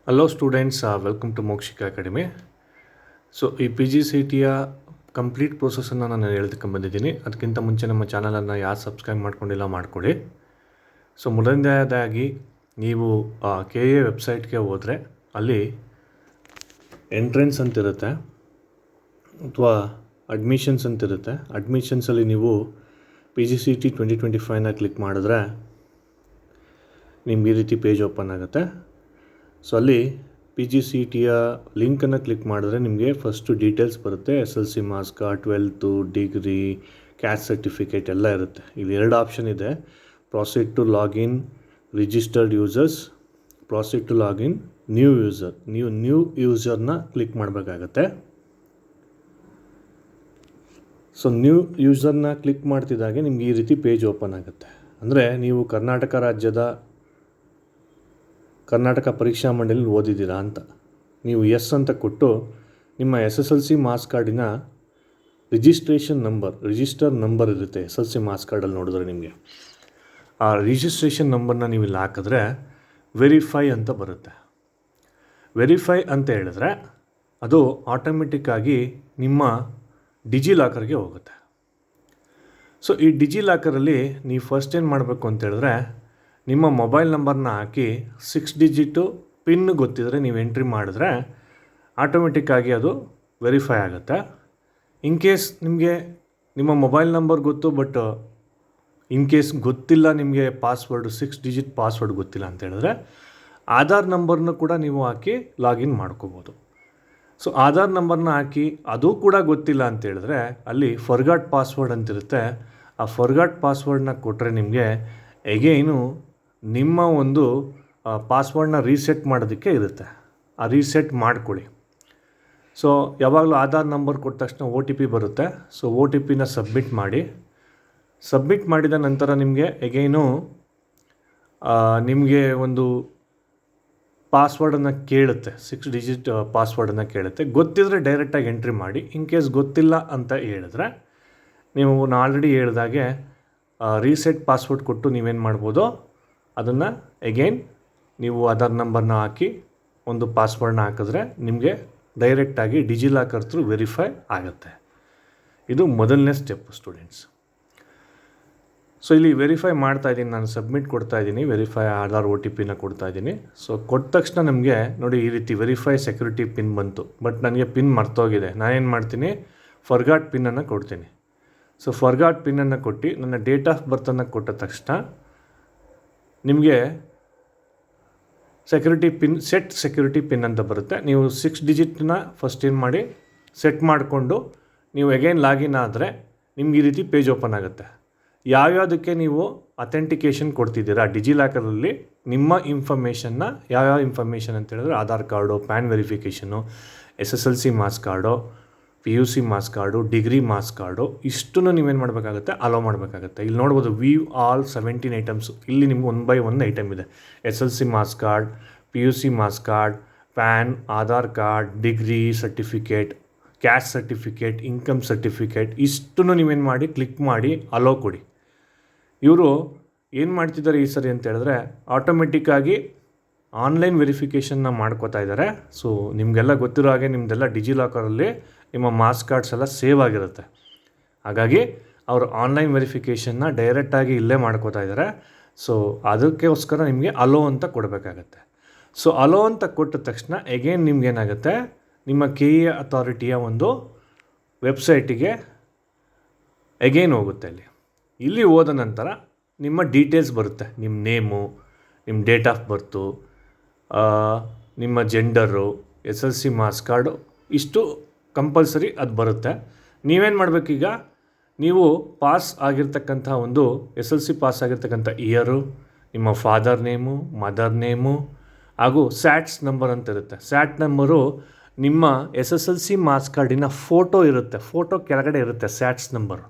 Hello students, welcome to Mokshika academy. So ಈ P G C ಟಿಯ complete ಪ್ರೋಸೆಸನ್ನು ನಾನು ಹೇಳೋದಕ್ಕೆ ಬಂದಿದ್ದೀನಿ. ಅದಕ್ಕಿಂತ ಮುಂಚೆ ನಮ್ಮ ಚಾನಲನ್ನು ಯಾರು ಸಬ್ಸ್ಕ್ರೈಬ್ ಮಾಡ್ಕೊಂಡಿಲ್ಲ ಮಾಡಿಕೊಡಿ. ಸೊ ಮೊದಲನೇದಾಗಿ ನೀವು ಕೆ ಎ ವೆಬ್ಸೈಟ್ಗೆ ಹೋದರೆ ಅಲ್ಲಿ ಎಂಟ್ರೆನ್ಸ್ ಅಂತಿರುತ್ತೆ ಅಥವಾ ಅಡ್ಮಿಷನ್ಸ್ ಅಂತಿರುತ್ತೆ. ಅಡ್ಮಿಷನ್ಸಲ್ಲಿ ನೀವು ಪಿ ಜಿ ಸಿ ಟಿ 2025ನ ಕ್ಲಿಕ್ ಮಾಡಿದ್ರೆ ನಿಮ್ಗೆ ಈ ರೀತಿ ಪೇಜ್ ಓಪನ್ ಆಗುತ್ತೆ. ಸೊ ಅಲ್ಲಿ ಪಿ ಜಿ ಸಿ ಟಿಯ ಲಿಂಕನ್ನು ಕ್ಲಿಕ್ ಮಾಡಿದ್ರೆ ನಿಮಗೆ ಫಸ್ಟು ಡೀಟೇಲ್ಸ್ ಬರುತ್ತೆ. SSLC marks card, 12th, degree, caste certificate ಎಲ್ಲ ಇರುತ್ತೆ. ಇಲ್ಲಿ ಎರಡು ಆಪ್ಷನ್ ಇದೆ: proceed to login registered users, proceed to login new user. ನೀವು ನ್ಯೂ ಯೂಸರ್ನ ಕ್ಲಿಕ್ ಮಾಡಬೇಕಾಗತ್ತೆ. ಸೊ ನ್ಯೂ ಯೂಸರ್ನ ಕ್ಲಿಕ್ ಮಾಡ್ತಿದ್ದಾಗೆ ನಿಮ್ಗೆ ಈ ರೀತಿ ಪೇಜ್ ಓಪನ್ ಆಗುತ್ತೆ. ಅಂದರೆ ನೀವು ಕರ್ನಾಟಕ ಪರೀಕ್ಷಾ ಮಂಡಳಿ ಓದಿದ್ದೀರಾ ಅಂತ ನೀವು ಎಸ್ ಅಂತ ಕೊಟ್ಟು ನಿಮ್ಮ SSLC ಮಾರ್ಕ್ಸ್ ಕಾರ್ಡಿನ ರಿಜಿಸ್ಟರ್ ನಂಬರ್ ಇರುತ್ತೆ. SSLC ಮಾರ್ಕ್ಸ್ ಕಾರ್ಡಲ್ಲಿ ನೋಡಿದ್ರೆ ನಿಮಗೆ ಆ ರಿಜಿಸ್ಟ್ರೇಷನ್ ನಂಬರ್ನ ನೀವು ಇಲ್ಲಿ ಹಾಕಿದ್ರೆ ವೆರಿಫೈ ಅಂತ ಬರುತ್ತೆ. ವೆರಿಫೈ ಅಂತ ಹೇಳಿದ್ರೆ ಅದು ಆಟೋಮೆಟಿಕ್ಕಾಗಿ ನಿಮ್ಮ ಡಿಜಿಲಾಕರ್ಗೆ ಹೋಗುತ್ತೆ. ಸೊ ಈ ಡಿಜಿಲಾಕರಲ್ಲಿ ನೀವು ಫಸ್ಟ್ ಏನು ಮಾಡಬೇಕು ಅಂತ ಹೇಳಿದ್ರೆ, ನಿಮ್ಮ ಮೊಬೈಲ್ ನಂಬರ್ನ ಹಾಕಿ 6 ಡಿಜಿಟು ಪಿನ್ ಗೊತ್ತಿದ್ರೆ ನೀವು ಎಂಟ್ರಿ ಮಾಡಿದ್ರೆ ಆಟೋಮೆಟಿಕ್ಕಾಗಿ ಅದು ವೆರಿಫೈ ಆಗುತ್ತೆ. ಇನ್ ಕೇಸ್ ನಿಮಗೆ ನಿಮ್ಮ ಮೊಬೈಲ್ ನಂಬರ್ ಗೊತ್ತು, ಬಟ್ ಇನ್ ಕೇಸ್ ಗೊತ್ತಿಲ್ಲ, ನಿಮಗೆ ಪಾಸ್ವರ್ಡು 6 ಡಿಜಿಟ್ ಪಾಸ್ವರ್ಡ್ ಗೊತ್ತಿಲ್ಲ ಅಂತ ಹೇಳಿದ್ರೆ ಆಧಾರ್ ನಂಬರ್ನ ಕೂಡ ನೀವು ಹಾಕಿ ಲಾಗಿನ್ ಮಾಡ್ಕೋಬೋದು. ಸೊ ಆಧಾರ್ ನಂಬರ್ನ ಹಾಕಿ ಅದು ಕೂಡ ಗೊತ್ತಿಲ್ಲ ಅಂತ ಹೇಳಿದ್ರೆ ಅಲ್ಲಿ ಫರ್ಗಾಟ್ ಪಾಸ್ವರ್ಡ್ ಅಂತಿರುತ್ತೆ. ಆ ಫರ್ಗಾಟ್ ಪಾಸ್ವರ್ಡ್ನ ಕೊಟ್ಟರೆ ನಿಮಗೆ ಎಗೇನು ನಿಮ್ಮ ಒಂದು ಪಾಸ್ವರ್ಡ್ನ ರೀಸೆಟ್ ಮಾಡೋದಕ್ಕೆ ಇರುತ್ತೆ. ಆ ರೀಸೆಟ್ ಮಾಡ್ಕೊಳ್ಳಿ. ಸೊ ಯಾವಾಗಲೂ ಆಧಾರ್ ನಂಬರ್ ಕೊಟ್ಟ ತಕ್ಷಣ OTP ಬರುತ್ತೆ. ಸೊ OTPನ ಸಬ್ಮಿಟ್ ಮಾಡಿದ ನಂತರ ನಿಮಗೆ ಎಗೇನು ನಿಮಗೆ ಒಂದು ಪಾಸ್ವರ್ಡನ್ನು ಕೇಳುತ್ತೆ. 6 ಡಿಜಿಟ್ ಪಾಸ್ವರ್ಡನ್ನು ಕೇಳುತ್ತೆ. ಗೊತ್ತಿದ್ರೆ ಡೈರೆಕ್ಟಾಗಿ ಎಂಟ್ರಿ ಮಾಡಿ. ಇನ್ ಕೇಸ್ ಗೊತ್ತಿಲ್ಲ ಅಂತ ಹೇಳಿದ್ರೆ ನೀವು ನಾನು ಆಲ್ರೆಡಿ ಹೇಳಿದಾಗೆ ರೀಸೆಟ್ ಪಾಸ್ವರ್ಡ್ ಕೊಟ್ಟು ನೀವೇನು ಮಾಡ್ಬೋದು, ಅದನ್ನು ಎಗೇನ್ ನೀವು ಆಧಾರ್ ನಂಬರ್ನ ಹಾಕಿ ಒಂದು ಪಾಸ್ವರ್ಡ್ನ ಹಾಕಿದ್ರೆ ನಿಮಗೆ ಡೈರೆಕ್ಟಾಗಿ ಡಿಜಿಲಾಕರ್ ಥ್ರೂ ವೆರಿಫೈ ಆಗುತ್ತೆ. ಇದು ಮೊದಲನೇ ಸ್ಟೆಪ್ ಸ್ಟೂಡೆಂಟ್ಸ್. ಸೊ ಇಲ್ಲಿ ವೆರಿಫೈ ಮಾಡ್ತಾಯಿದ್ದೀನಿ, ನಾನು ಸಬ್ಮಿಟ್ ಕೊಡ್ತಾಯಿದ್ದೀನಿ. ವೆರಿಫೈ ಆಧಾರ್ OTPನ ಕೊಡ್ತಾಯಿದ್ದೀನಿ. ಸೊ ಕೊಟ್ಟ ತಕ್ಷಣ ನಮಗೆ ನೋಡಿ ಈ ರೀತಿ ವೆರಿಫೈ ಸೆಕ್ಯೂರಿಟಿ ಪಿನ್ ಬಂತು. ಬಟ್ ನನಗೆ ಪಿನ್ ಮರ್ತೋಗಿದೆ. ನಾನೇನು ಮಾಡ್ತೀನಿ, ಫರ್ಗಾಟ್ ಪಿನ್ನನ್ನು ಕೊಡ್ತೀನಿ. ಸೊ ಫರ್ಗಾಟ್ ಪಿನ್ನನ್ನು ಕೊಟ್ಟು ನನ್ನ ಡೇಟ್ ಆಫ್ ಬರ್ತನ್ನು ಕೊಟ್ಟ ತಕ್ಷಣ ನಿಮಗೆ ಸೆಕ್ಯೂರಿಟಿ ಪಿನ್ ಅಂತ ಬರುತ್ತೆ. ನೀವು 6 ಡಿಜಿಟ್ನ ಫಸ್ಟ್ ಏನು ಮಾಡಿ ಸೆಟ್ ಮಾಡಿಕೊಂಡು ನೀವು ಎಗೈನ್ ಲಾಗಿನ್ ಆದರೆ ನಿಮ್ಗೆ ಈ ರೀತಿ ಪೇಜ್ ಓಪನ್ ಆಗುತ್ತೆ. ಯಾವ್ಯಾವುದಕ್ಕೆ ನೀವು ಅಥೆಂಟಿಕೇಷನ್ ಕೊಡ್ತಿದ್ದೀರಾ ಡಿಜಿಲಾಕರಲ್ಲಿ ನಿಮ್ಮ ಇನ್ಫಾರ್ಮೇಷನ್ನ, ಯಾವ್ಯಾವ ಇನ್ಫಾರ್ಮೇಷನ್ ಅಂತ ಹೇಳಿದ್ರೆ Aadhaar card, PAN verification, SSLC marks card, PUC marks card, degree marks card, ಇಷ್ಟನ್ನು ನೀವೇನು ಮಾಡಬೇಕಾಗುತ್ತೆ, ಅಲೋ ಮಾಡಬೇಕಾಗುತ್ತೆ. ಇಲ್ಲಿ ನೋಡ್ಬೋದು ವ್ಯೂ ಆಲ್ 17 ಐಟಮ್ಸು. ಇಲ್ಲಿ ನಿಮ್ಗೆ 1 by 1 ಐಟಮ್ ಇದೆ. SSLC marks card, PUC marks card, PAN, Aadhaar card, degree certificate, caste certificate, income certificate, ಇಷ್ಟನ್ನು ನೀವೇನು ಮಾಡಿ ಕ್ಲಿಕ್ ಮಾಡಿ ಅಲೋ ಕೊಡಿ. ಇವರು ಏನು ಮಾಡ್ತಿದ್ದಾರೆ ಈ ಸರಿ ಅಂತ ಹೇಳಿದ್ರೆ ಆಟೋಮೆಟಿಕ್ಕಾಗಿ ಆನ್ಲೈನ್ ವೆರಿಫಿಕೇಷನ್ನ ಮಾಡ್ಕೋತಾ ಇದ್ದಾರೆ. ಸೊ ನಿಮಗೆಲ್ಲ ಗೊತ್ತಿರೋ ಹಾಗೆ ನಿಮ್ಮದೆಲ್ಲ ಡಿಜಿಲಾಕರಲ್ಲಿ ನಿಮ್ಮ ಮಾರ್ಕ್ಸ್ ಕಾರ್ಡ್ಸ್ ಎಲ್ಲ ಸೇವ್ ಆಗಿರುತ್ತೆ. ಹಾಗಾಗಿ ಅವರು ಆನ್ಲೈನ್ ವೆರಿಫಿಕೇಷನ್ನ ಡೈರೆಕ್ಟಾಗಿ ಇಲ್ಲೇ ಮಾಡ್ಕೋತಾ ಇದ್ದಾರೆ. ಸೊ ಅದಕ್ಕೋಸ್ಕರ ನಿಮಗೆ ಅಲೋ ಅಂತ ಕೊಡಬೇಕಾಗತ್ತೆ. ಸೊ ಅಲೋ ಅಂತ ಕೊಟ್ಟ ತಕ್ಷಣ ಎಗೇನ್ ನಿಮ್ಗೇನಾಗುತ್ತೆ, ನಿಮ್ಮ KE ಅಥಾರಿಟಿಯ ಒಂದು ವೆಬ್ಸೈಟಿಗೆ ಎಗೇನ್ ಹೋಗುತ್ತೆ. ಇಲ್ಲಿ ಹೋದ ನಂತರ ನಿಮ್ಮ ಡೀಟೇಲ್ಸ್ ಬರುತ್ತೆ. ನಿಮ್ಮ ನೇಮು, ನಿಮ್ಮ ಡೇಟ್ ಆಫ್ ಬರ್ತು, ನಿಮ್ಮ ಜೆಂಡರು, SSLC ಮಾರ್ಕ್ಸ್ ಕಾರ್ಡು, ಇಷ್ಟು ಕಂಪಲ್ಸರಿ ಅದು ಬರುತ್ತೆ. ನೀವೇನು ಮಾಡಬೇಕೀಗ, ನೀವು ಪಾಸ್ ಆಗಿರ್ತಕ್ಕಂಥ ಒಂದು SSLC ಪಾಸ್ ಆಗಿರ್ತಕ್ಕಂಥ ಇಯರು, ನಿಮ್ಮ ಫಾದರ್ ನೇಮು, ಮದರ್ ನೇಮು ಹಾಗೂ ಸ್ಯಾಟ್ಸ್ ನಂಬರ್ ಅಂತ ಇರುತ್ತೆ. ಸ್ಯಾಟ್ ನಂಬರು ನಿಮ್ಮ SSLC ಮಾರ್ಕ್ಸ್ ಕಾರ್ಡಿನ ಫೋಟೋ ಇರುತ್ತೆ. ಫೋಟೋ ಕೆಳಗಡೆ ಇರುತ್ತೆ ಸ್ಯಾಟ್ಸ್ ನಂಬರು.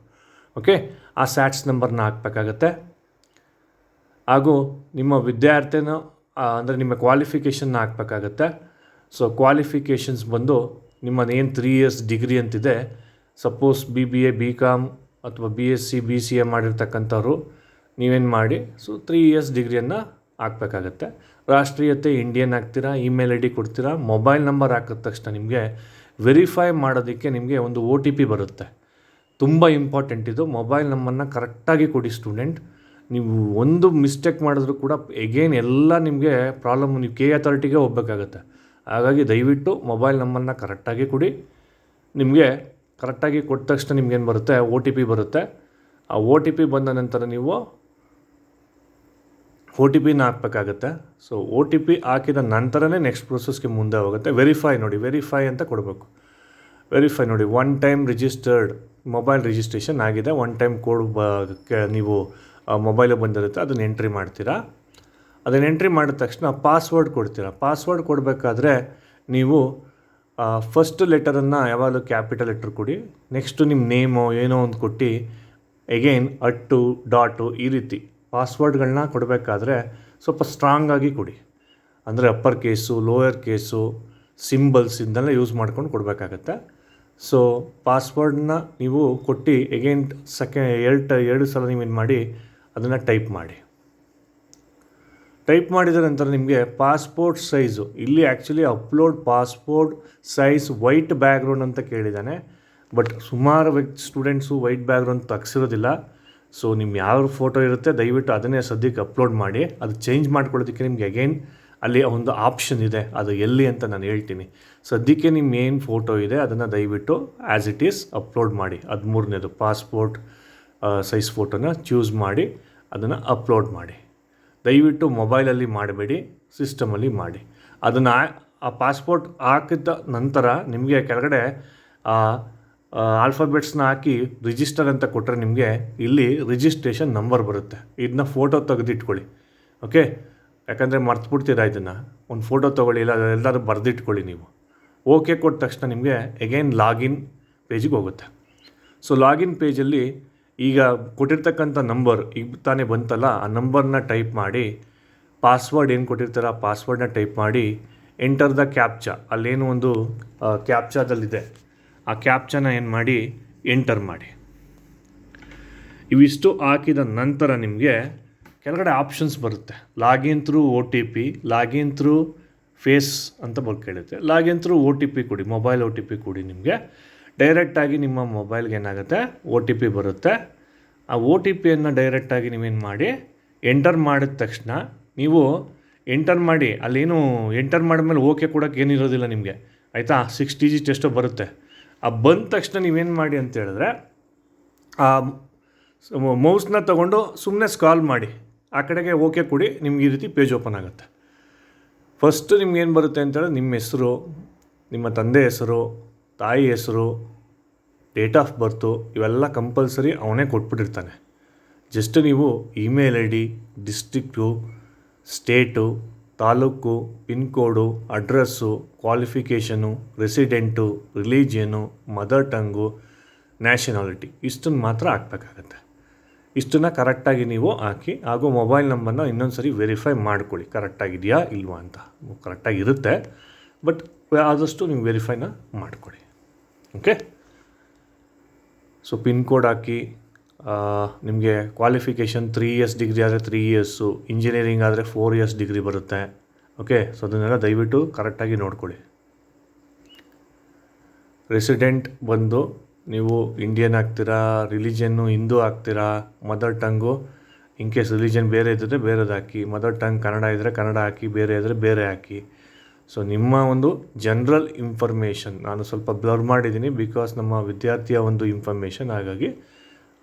ಓಕೆ, ಆ ಸ್ಯಾಟ್ಸ್ ನಂಬರ್ನ ಹಾಕಬೇಕಾಗತ್ತೆ. ಹಾಗೂ ನಿಮ್ಮ ವಿದ್ಯಾರ್ಥಿನ ಅಂದರೆ ನಿಮ್ಮ ಕ್ವಾಲಿಫಿಕೇಷನ್ನ ಹಾಕಬೇಕಾಗತ್ತೆ. ಸೊ ಕ್ವಾಲಿಫಿಕೇಷನ್ಸ್ ಬಂದು ನಿಮ್ಮದೇನು 3 years ಡಿಗ್ರಿ ಅಂತಿದೆ, ಸಪೋಸ್ BBA, BCom ಅಥವಾ BSc, BCA ಮಾಡಿರ್ತಕ್ಕಂಥವ್ರು ನೀವೇನು ಮಾಡಿ, ಸೊ 3 years ಡಿಗ್ರಿಯನ್ನು ಹಾಕಬೇಕಾಗತ್ತೆ. ರಾಷ್ಟ್ರೀಯತೆ ಇಂಡಿಯನ್ ಹಾಕ್ತೀರಾ, ಇಮೇಲ್ ಐ ಡಿ ಕೊಡ್ತೀರಾ. ಮೊಬೈಲ್ ನಂಬರ್ ಹಾಕಿದ ತಕ್ಷಣ ನಿಮಗೆ ವೆರಿಫೈ ಮಾಡೋದಕ್ಕೆ ನಿಮಗೆ ಒಂದು OTP ಬರುತ್ತೆ. ತುಂಬ ಇಂಪಾರ್ಟೆಂಟ್ ಇದು. ಮೊಬೈಲ್ ನಂಬರ್ನ ಕರೆಕ್ಟಾಗಿ ಕೊಡಿ ಸ್ಟೂಡೆಂಟ್. ನೀವು ಒಂದು ಮಿಸ್ಟೇಕ್ ಮಾಡಿದ್ರು ಕೂಡ ಎಗೇನ್ ಎಲ್ಲ ನಿಮಗೆ ಪ್ರಾಬ್ಲಮ್, ನೀವು KE ಹೋಗಬೇಕಾಗತ್ತೆ. ಹಾಗಾಗಿ ದಯವಿಟ್ಟು ಮೊಬೈಲ್ ನಂಬರ್ನ ಕರೆಕ್ಟಾಗಿ ಕೊಡಿ. ನಿಮಗೆ ಕರೆಕ್ಟಾಗಿ ಕೊಟ್ಟ ತಕ್ಷಣ ನಿಮ್ಗೇನು ಬರುತ್ತೆ, OTP ಬರುತ್ತೆ. ಆ OTP ಬಂದ ನಂತರ ನೀವು OTPನ ಹಾಕಬೇಕಾಗತ್ತೆ. ಸೊ OTP ಹಾಕಿದ ನಂತರನೇ ನೆಕ್ಸ್ಟ್ ಪ್ರೊಸೆಸ್ಗೆ ಮುಂದೆ ಹೋಗುತ್ತೆ. ವೆರಿಫೈ ನೋಡಿ, ವೆರಿಫೈ ಅಂತ ಕೊಡಬೇಕು. ವೆರಿಫೈ ನೋಡಿ, 1 ಟೈಮ್ ರಿಜಿಸ್ಟರ್ಡ್, ಮೊಬೈಲ್ ರಿಜಿಸ್ಟ್ರೇಷನ್ ಆಗಿದೆ. 1 ಟೈಮ್ ಕೋಡ್ ನೀವು ಮೊಬೈಲಿಗೆ ಬಂದಿರುತ್ತೆ, ಅದನ್ನು ಎಂಟ್ರಿ ಮಾಡ್ತೀರಾ. ಅದನ್ನು ಎಂಟ್ರಿ ಮಾಡಿದ ತಕ್ಷಣ ಪಾಸ್ವರ್ಡ್ ಕೊಡ್ತೀರಾ. ಪಾಸ್ವರ್ಡ್ ಕೊಡಬೇಕಾದ್ರೆ ನೀವು ಫಸ್ಟ್ ಲೆಟರನ್ನು ಯಾವಾಗಲೂ ಕ್ಯಾಪಿಟಲ್ ಲೆಟ್ರ್ ಕೊಡಿ. ನೆಕ್ಸ್ಟು ನಿಮ್ಮ ನೇಮು ಏನೋ ಒಂದು ಕೊಟ್ಟು ಎಗೈನ್ @ ಈ ರೀತಿ ಪಾಸ್ವರ್ಡ್ಗಳನ್ನ ಕೊಡಬೇಕಾದ್ರೆ ಸ್ವಲ್ಪ ಸ್ಟ್ರಾಂಗಾಗಿ ಕೊಡಿ. ಅಂದರೆ upper case, lower case, symbols ಇದನ್ನೆಲ್ಲ ಯೂಸ್ ಮಾಡ್ಕೊಂಡು ಕೊಡಬೇಕಾಗತ್ತೆ. ಸೊ ಪಾಸ್ವರ್ಡನ್ನ ನೀವು ಕೊಟ್ಟು ಎಗೈನ್ ಎರಡು ಸಲ ನೀವೇನು ಮಾಡಿ ಅದನ್ನು ಟೈಪ್ ಮಾಡಿ. ಟೈಪ್ ಮಾಡಿದ ನಂತರ ನಿಮಗೆ ಪಾಸ್ಪೋರ್ಟ್ ಸೈಜು, ಇಲ್ಲಿ actually upload passport size white background ಅಂತ ಕೇಳಿದ್ದಾನೆ. ಬಟ್ ಸುಮಾರು ಸ್ಟೂಡೆಂಟ್ಸು ವೈಟ್ ಬ್ಯಾಕ್ಗ್ರೌಂಡ್ ತೆಗ್ಸಿರೋದಿಲ್ಲ. ಸೊ ನಿಮ್ಮ ಯಾವ ಫೋಟೋ ಇರುತ್ತೆ ದಯವಿಟ್ಟು ಅದನ್ನೇ ಸದ್ಯಕ್ಕೆ ಅಪ್ಲೋಡ್ ಮಾಡಿ. ಅದು ಚೇಂಜ್ ಮಾಡ್ಕೊಳ್ಳೋದಕ್ಕೆ ನಿಮಗೆ ಅಗೈನ್ ಅಲ್ಲಿ ಒಂದು ಆಪ್ಷನ್ ಇದೆ, ಅದು ಎಲ್ಲಿ ಅಂತ ನಾನು ಹೇಳ್ತೀನಿ. ಸದ್ಯಕ್ಕೆ ನಿಮ್ಮ ಏನು ಫೋಟೋ ಇದೆ ಅದನ್ನು ದಯವಿಟ್ಟು ಆ್ಯಸ್ ಇಟ್ ಈಸ್ ಅಪ್ಲೋಡ್ ಮಾಡಿ. 13ನೇದು ಪಾಸ್ಪೋರ್ಟ್ ಸೈಜ್ ಫೋಟೋನ ಚೂಸ್ ಮಾಡಿ ಅದನ್ನು ಅಪ್ಲೋಡ್ ಮಾಡಿ. ದಯವಿಟ್ಟು ಮೊಬೈಲಲ್ಲಿ ಮಾಡಬೇಡಿ, ಸಿಸ್ಟಮಲ್ಲಿ ಮಾಡಿ. ಅದನ್ನು ಆ ಪಾಸ್ಪೋರ್ಟ್ ಹಾಕಿದ ನಂತರ ನಿಮಗೆ ಕೆಳಗಡೆ ಆಲ್ಫಾಬೆಟ್ಸ್ನ ಹಾಕಿ ರಿಜಿಸ್ಟರ್ ಅಂತ ಕೊಟ್ಟರೆ ನಿಮಗೆ ಇಲ್ಲಿ ರಿಜಿಸ್ಟ್ರೇಷನ್ ನಂಬರ್ ಬರುತ್ತೆ. ಇದನ್ನ ಫೋಟೋ ತೆಗೆದಿಟ್ಕೊಳ್ಳಿ, ಓಕೆ? ಯಾಕಂದರೆ ಮರ್ತುಬಿಡ್ತೀರಾ ಇದನ್ನು. ಒಂದು ಫೋಟೋ ತೊಗೊಳ್ಳಿ, ಇಲ್ಲ ಎಲ್ಲರೂ ಬರೆದಿಟ್ಕೊಳ್ಳಿ ನೀವು. ಓಕೆ ಕೊಟ್ಟ ತಕ್ಷಣ ನಿಮಗೆ ಎಗೈನ್ ಲಾಗಿನ್ ಪೇಜಿಗೆ ಹೋಗುತ್ತೆ. ಸೊ ಲಾಗಿನ್ ಪೇಜಲ್ಲಿ ಈಗ ಕೊಟ್ಟಿರ್ತಕ್ಕಂಥ ನಂಬರ್ ಈಗ ತಾನೇ ಬಂತಲ್ಲ, ಆ ನಂಬರ್ನ ಟೈಪ್ ಮಾಡಿ, ಪಾಸ್ವರ್ಡ್ ಏನು ಕೊಟ್ಟಿರ್ತಾರ ಆ ಪಾಸ್ವರ್ಡನ್ನ ಟೈಪ್ ಮಾಡಿ, ಎಂಟರ್ ದ ಕ್ಯಾಪ್ಚಾ, ಅಲ್ಲೇನು ಒಂದು ಕ್ಯಾಪ್ಚಾದಲ್ಲಿದೆ ಆ ಕ್ಯಾಪ್ಚಾನ ಏನು ಮಾಡಿ ಎಂಟರ್ ಮಾಡಿ. ಇವಿಷ್ಟು ಹಾಕಿದ ನಂತರ ನಿಮಗೆ ಕೆಳಗಡೆ ಆಪ್ಷನ್ಸ್ ಬರುತ್ತೆ. Login through OTP, login through face ಅಂತ ಕೇಳುತ್ತೆ. ಲಾಗಿನ್ ಥ್ರೂ OTP ಕೊಡಿ, ಮೊಬೈಲ್ OTP ಕೊಡಿ. ನಿಮಗೆ ಡೈರೆಕ್ಟಾಗಿ ನಿಮ್ಮ ಮೊಬೈಲ್ಗೆ ಏನಾಗುತ್ತೆ OTP ಬರುತ್ತೆ. ಆ OTPಯನ್ನು ಡೈರೆಕ್ಟಾಗಿ ನೀವೇನು ಮಾಡಿ ಎಂಟರ್ ಮಾಡಿದ ತಕ್ಷಣ ನೀವು ಎಂಟರ್ ಮಾಡಿ, ಅಲ್ಲೇನು ಎಂಟರ್ ಮಾಡಿದ್ಮೇಲೆ ಓಕೆ ಕೊಡೋಕ್ಕೆ ಏನಿರೋದಿಲ್ಲ ನಿಮಗೆ, ಆಯಿತಾ? 6 ಡಿಜಿಟ್ ಎಷ್ಟೋ ಬರುತ್ತೆ. ಆ ಬಂದ ತಕ್ಷಣ ನೀವೇನು ಮಾಡಿ ಅಂತ ಹೇಳಿದ್ರೆ ಆ ಮೌಸ್ನ ತೊಗೊಂಡು ಸುಮ್ಮನೆ ಸ್ಕ್ರಾಲ್ ಮಾಡಿ, ಆ ಕಡೆಗೆ ಓಕೆ ಕೊಡಿ. ನಿಮ್ಗೆ ಈ ರೀತಿ ಪೇಜ್ ಓಪನ್ ಆಗುತ್ತೆ. ಫಸ್ಟು ನಿಮ್ಗೇನು ಬರುತ್ತೆ ಅಂತೇಳಿದ್ರೆ ನಿಮ್ಮ ಹೆಸರು, ನಿಮ್ಮ ತಂದೆ ಹೆಸರು, ತಾಯಿ ಹೆಸರು, ಡೇಟ್ ಆಫ್ ಬರ್ತು, ಇವೆಲ್ಲ ಕಂಪಲ್ಸರಿ ಅವನೇ ಕೊಟ್ಬಿಟ್ಟಿರ್ತಾನೆ. ಜಸ್ಟ್ ನೀವು email ID, district, state, taluk, pin code, address, qualification, resident, religion, mother tongue, nationality ಇಷ್ಟನ್ನು ಮಾತ್ರ ಹಾಕಬೇಕಾಗತ್ತೆ. ಇಷ್ಟನ್ನು ಕರೆಕ್ಟಾಗಿ ನೀವು ಹಾಕಿ, ಹಾಗೂ ಮೊಬೈಲ್ ನಂಬರ್ನ ಇನ್ನೊಂದು ಸರಿ ವೆರಿಫೈ ಮಾಡ್ಕೊಳ್ಳಿ ಕರೆಕ್ಟಾಗಿದೆಯಾ ಇಲ್ವಾ ಅಂತ. ಕರೆಕ್ಟಾಗಿರುತ್ತೆ, ಬಟ್ ಆದಷ್ಟು ನೀವು ವೆರಿಫೈನ ಮಾಡ್ಕೊಳ್ಳಿ, ಓಕೆ? ಸೊ ಪಿನ್ ಕೋಡ್ ಹಾಕಿ, ನಿಮಗೆ ಕ್ವಾಲಿಫಿಕೇಷನ್ 3 ಇಯರ್ಸ್ ಡಿಗ್ರಿ ಆದರೆ 3 ಇಯರ್ಸು, ಇಂಜಿನಿಯರಿಂಗ್ ಆದರೆ 4 ಇಯರ್ಸ್ ಡಿಗ್ರಿ ಬರುತ್ತೆ, ಓಕೆ? ಸೊ ಅದನ್ನೆಲ್ಲ ದಯವಿಟ್ಟು ಕರೆಕ್ಟಾಗಿ ನೋಡ್ಕೊಳ್ಳಿ. ರೆಸಿಡೆಂಟ್ ಬಂದು ನೀವು ಇಂಡಿಯನ್ ಹಾಕ್ತೀರಾ, ರಿಲಿಜನ್ನು ಹಿಂದೂ ಹಾಕ್ತೀರಾ, mother tongue in case religion ಬೇರೆ ಇದ್ದರೆ ಬೇರೆದು ಹಾಕಿ, ಮದರ್ ಟಂಗ್ ಕನ್ನಡ ಇದ್ದರೆ ಕನ್ನಡ ಹಾಕಿ, ಬೇರೆ ಇದ್ದರೆ ಬೇರೆ ಹಾಕಿ. ಸೊ ನಿಮ್ಮ ಒಂದು ಜನರಲ್ ಇನ್ಫಾರ್ಮೇಷನ್ ನಾನು ಸ್ವಲ್ಪ ಬ್ಲರ್ ಮಾಡಿದ್ದೀನಿ, ಬಿಕಾಸ್ ನಮ್ಮ ವಿದ್ಯಾರ್ಥಿಯ ಒಂದು ಇನ್ಫಾರ್ಮೇಷನ್, ಹಾಗಾಗಿ